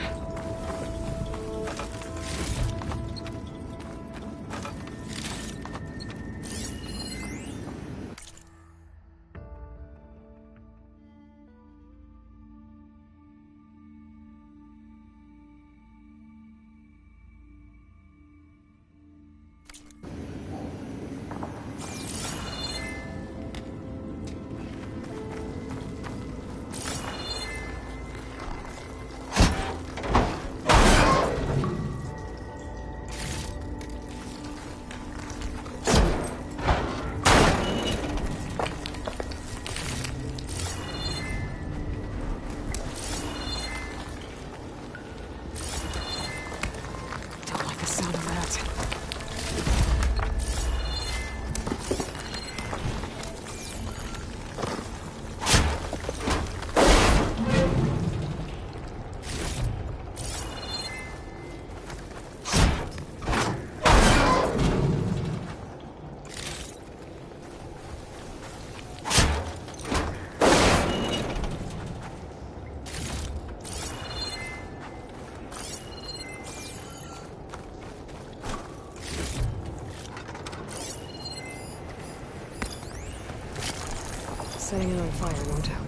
Setting it on fire won't help.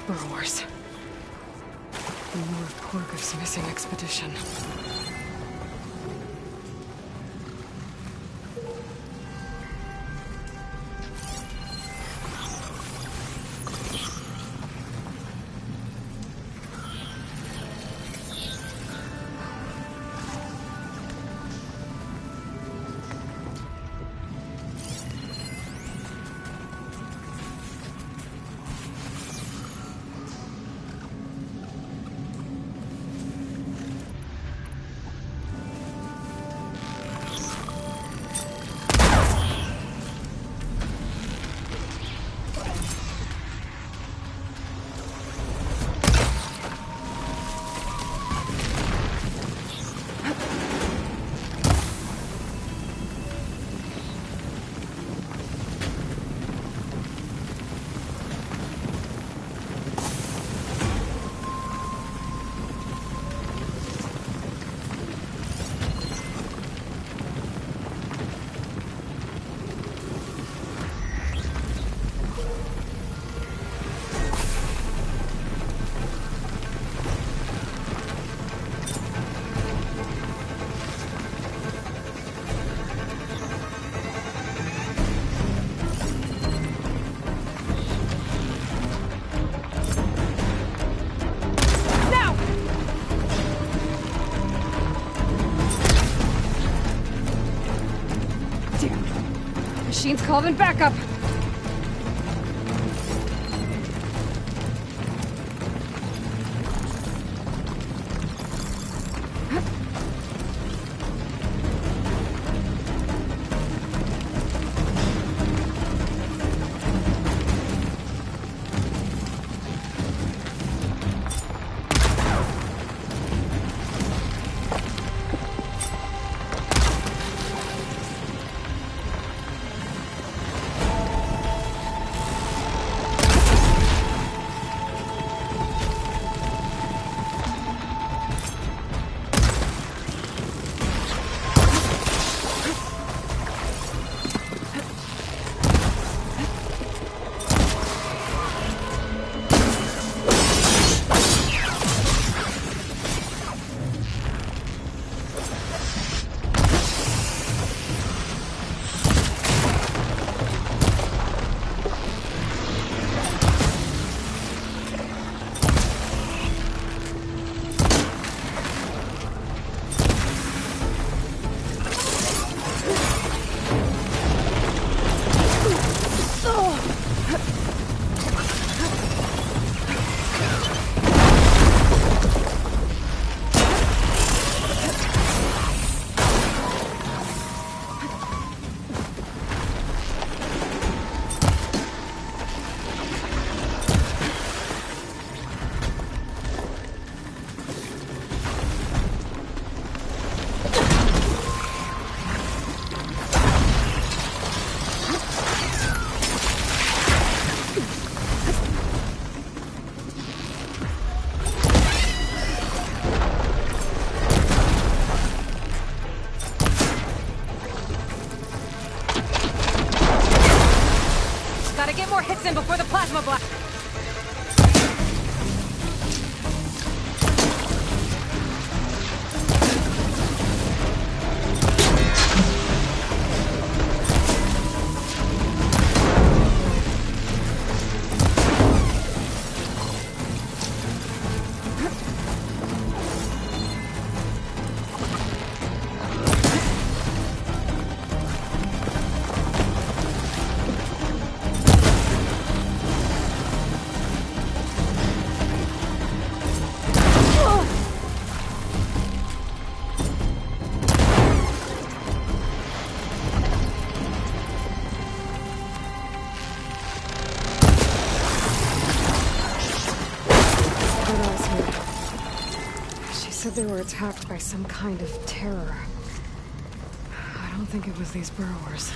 Burrows. More of Porgott's missing expedition. Machines called in backup. Before the plasma blast. They were attacked by some kind of terror. I don't think it was these burrowers.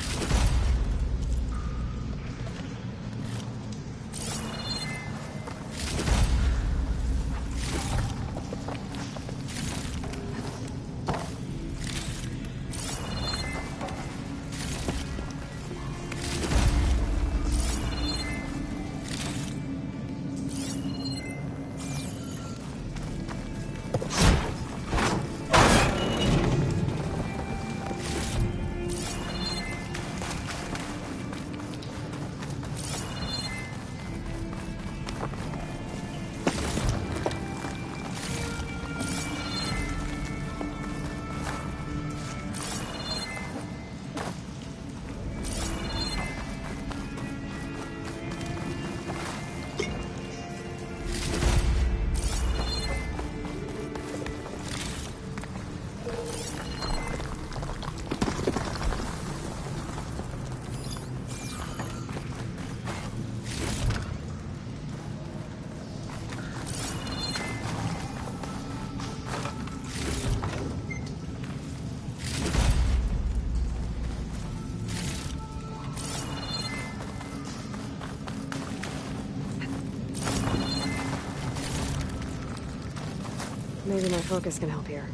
Maybe my focus can help here.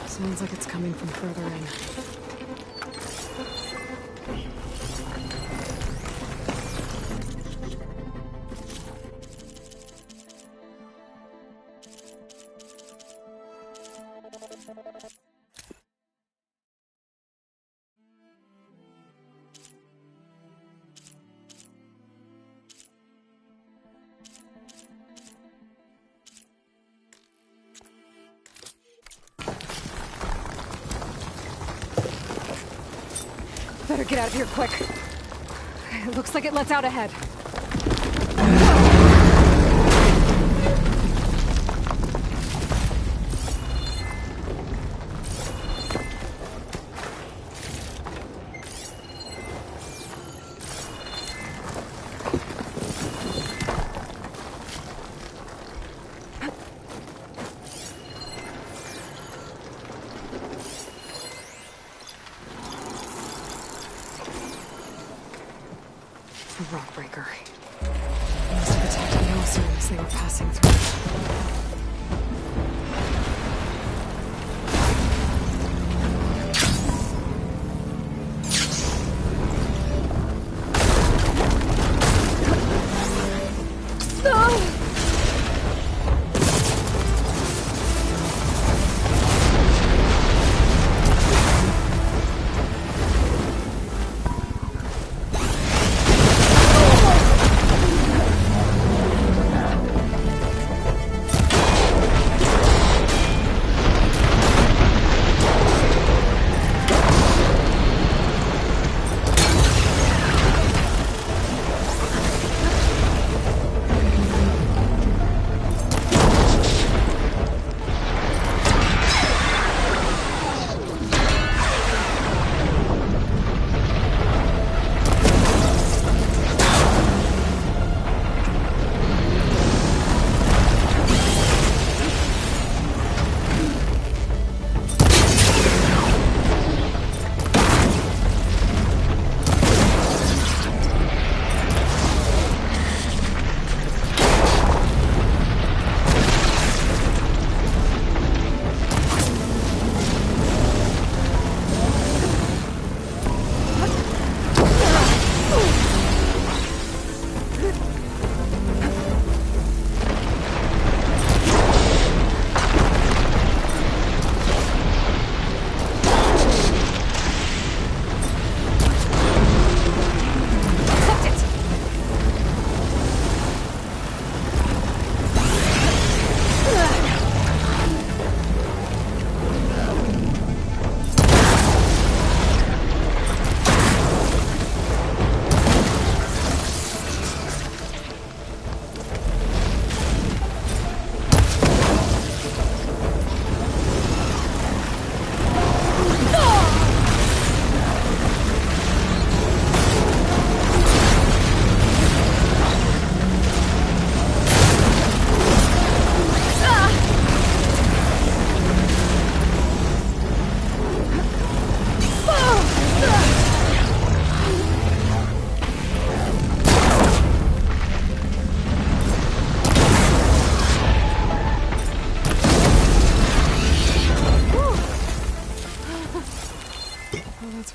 Sounds like it's coming from further in. Better get out of here quick. It looks like it lets out ahead. A rock breaker. They must have attacked me also as they were passing through.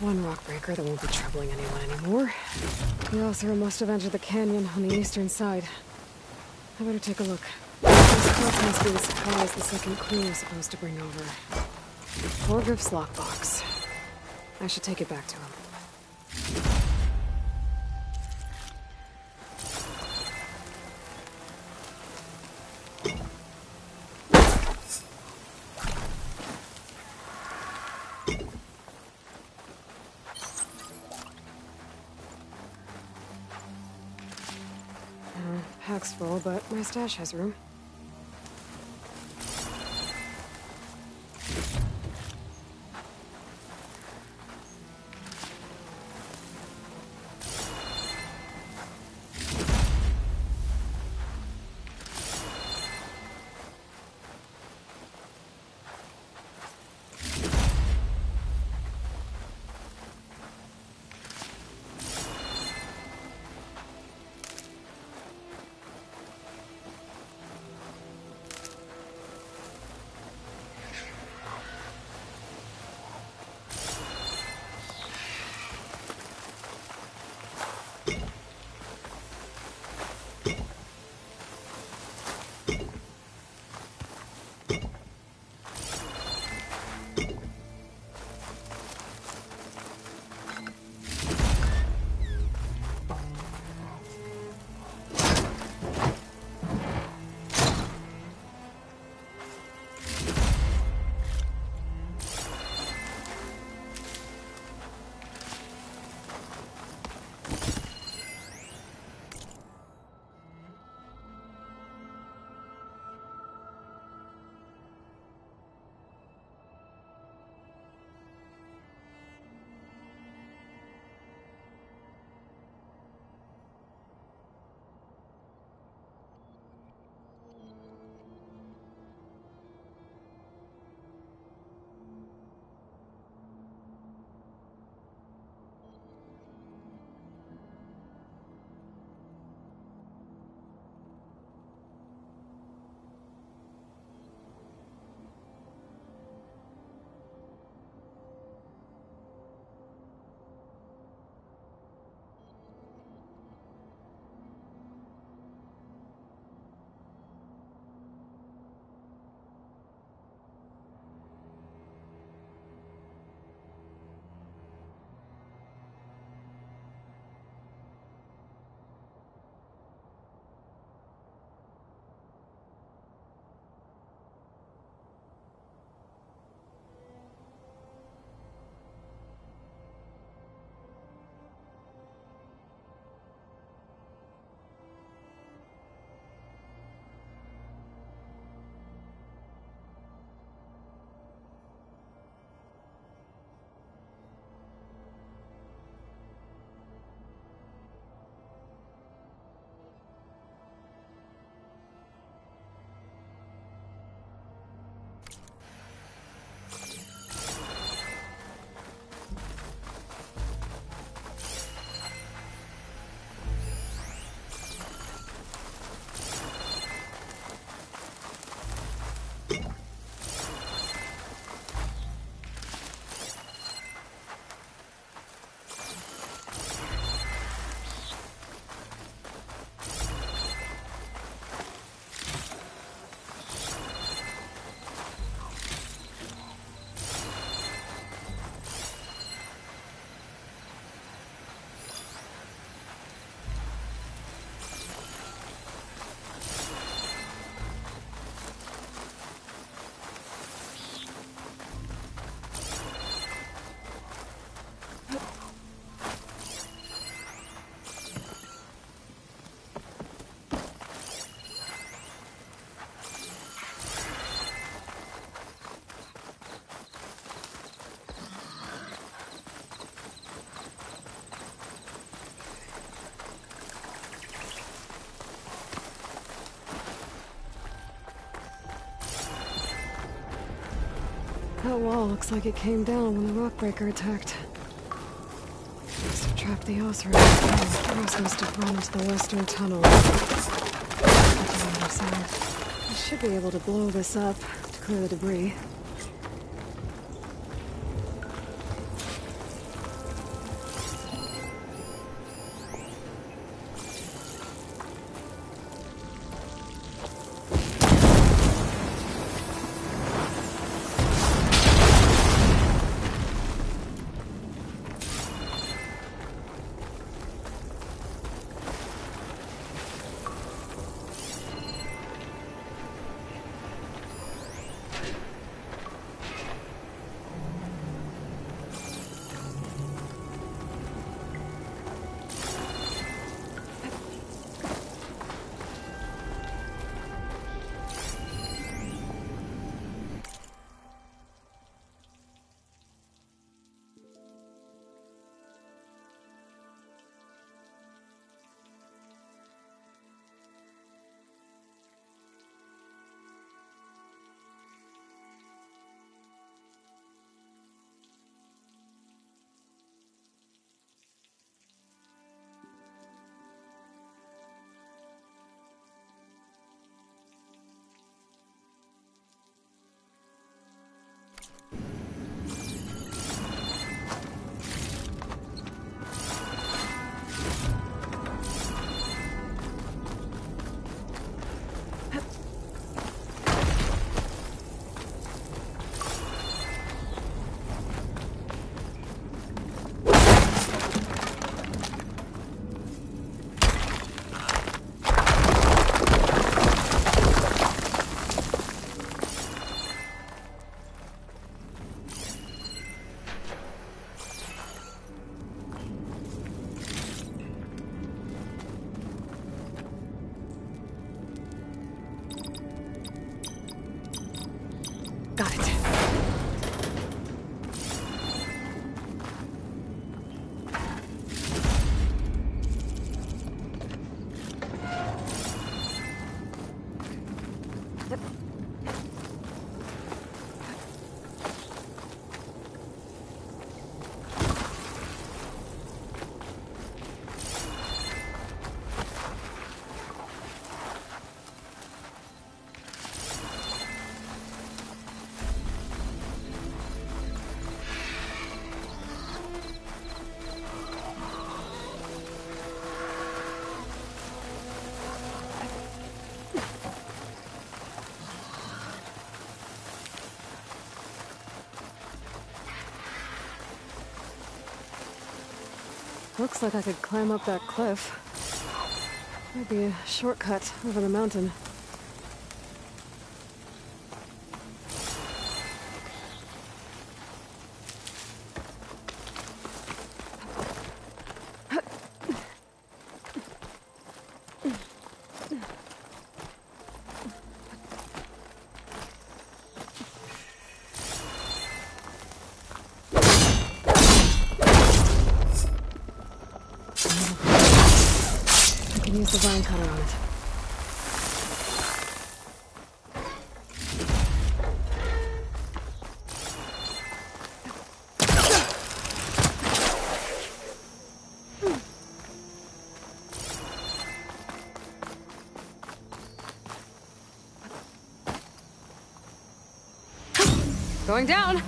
One rock breaker that won't be troubling anyone anymore. The Oseram must have entered the canyon on the eastern side. I better take a look. This cloak must be the supplies the second crew was supposed to bring over. Torgriff's lockbox. I should take it back to him. Pack's full, but my stash has room. That wall looks like it came down when the Rockbreaker attacked. Must have trapped the Oseram. The rest must have run into the western tunnel. I should be able to blow this up to clear the debris. Got it. Looks like I could climb up that cliff. Might be a shortcut over the mountain. Use the vine cutter on it. Going down.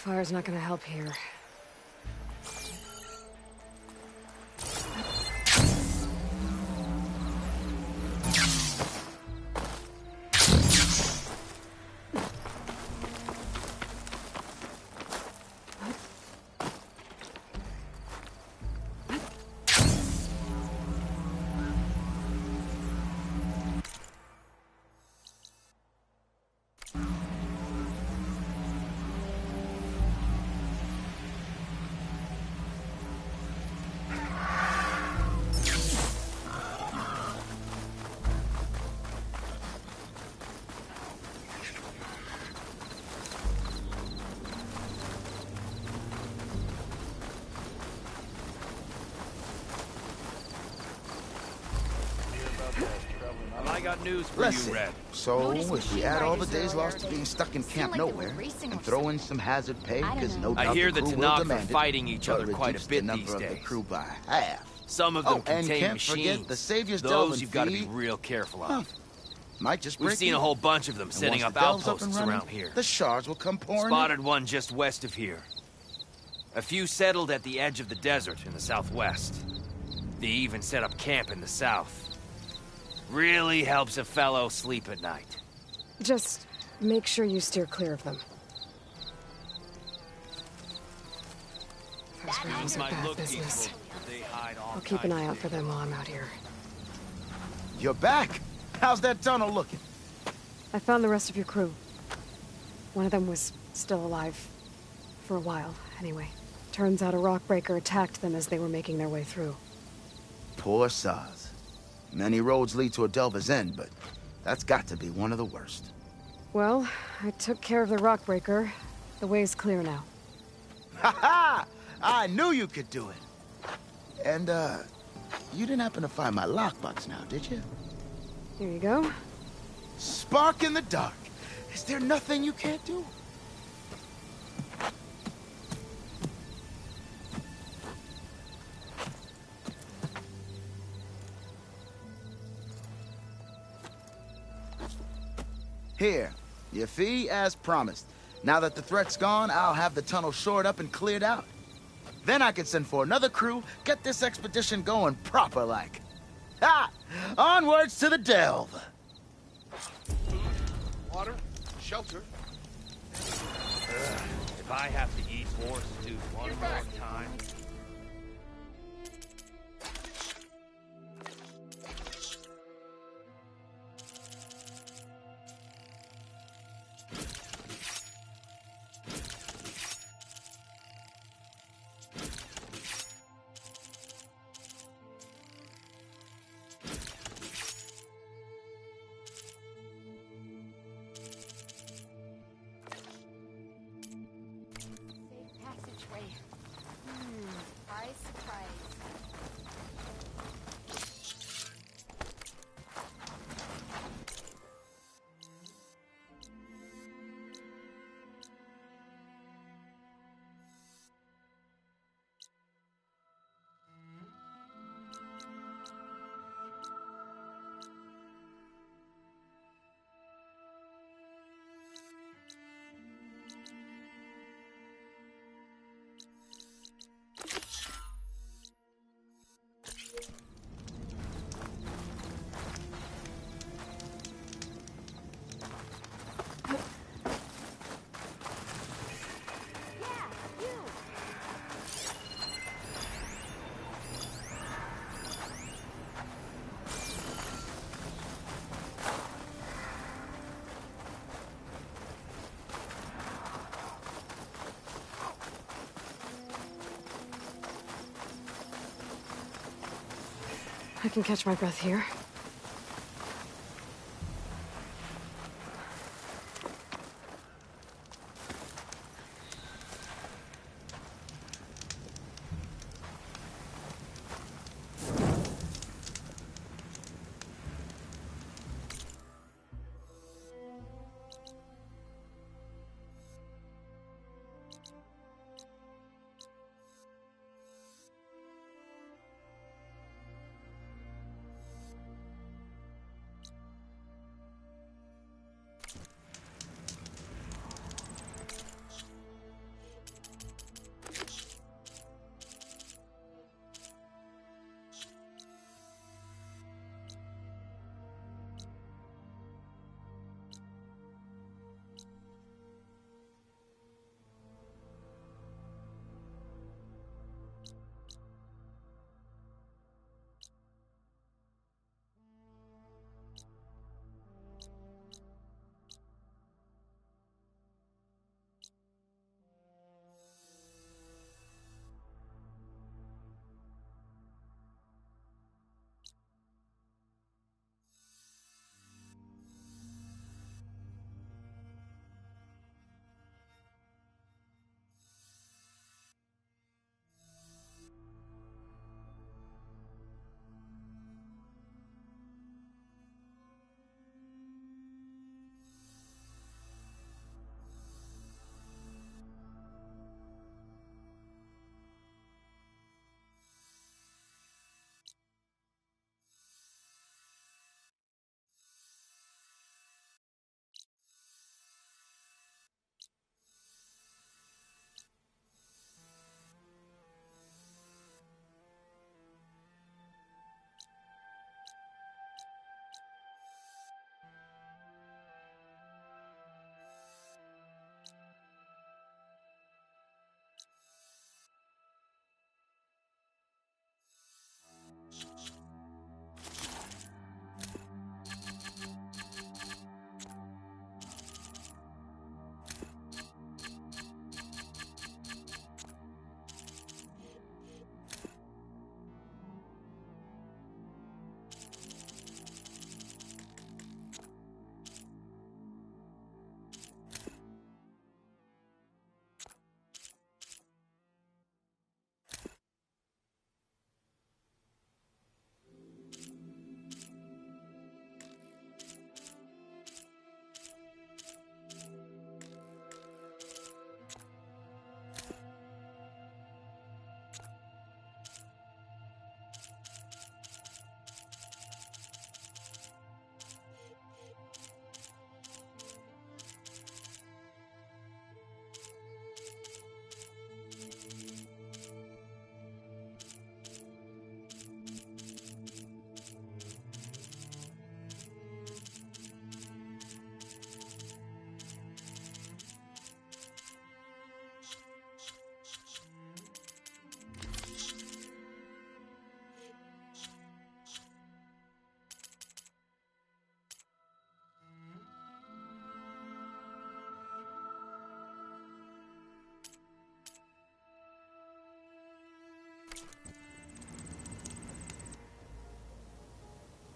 Fire's not gonna help here. got news for Let's you, see. Red. So, if we add all the days lost to being stuck in Camp Nowhere, and throw in some hazard pay, because no doubt I hear the the crew will Tanakh are demand it, fighting each other we'll quite a reduce bit the number these of the days. crew by half. Some of them and contain can't machines. forget the Savior's Those Delve you've got to be feed. real careful of. Might just We've break seen a even. whole bunch of them And setting once up the Delve's up and outposts running, around here. The shards will come pouring Spotted one just west of here. A few settled at the edge of the desert in the southwest. They even set up camp in the south. Really helps a fellow sleep at night. Just make sure you steer clear of them. Those rebels are Might bad look business. peaceful, but they hide all I'll keep an kinds eye of out for them while I'm out here. You're back? How's that tunnel looking? I found the rest of your crew. One of them was still alive. For a while, anyway. Turns out a rockbreaker attacked them as they were making their way through. Poor Saz. Many roads lead to a Delver's End, but that's got to be one of the worst. Well, I took care of the rockbreaker. The way's clear now. Ha ha! I knew you could do it. And, you didn't happen to find my lockbox now, did you? Here you go. Spark in the dark. Is there nothing you can't do? Here, your fee as promised. Now that the threat's gone, I'll have the tunnel shored up and cleared out. Then I can send for another crew, get this expedition going proper-like. Ha! Onwards to the Delve! Water, shelter. If I have to eat more stew one more time... Passageway. Surprise, surprise. I can catch my breath here.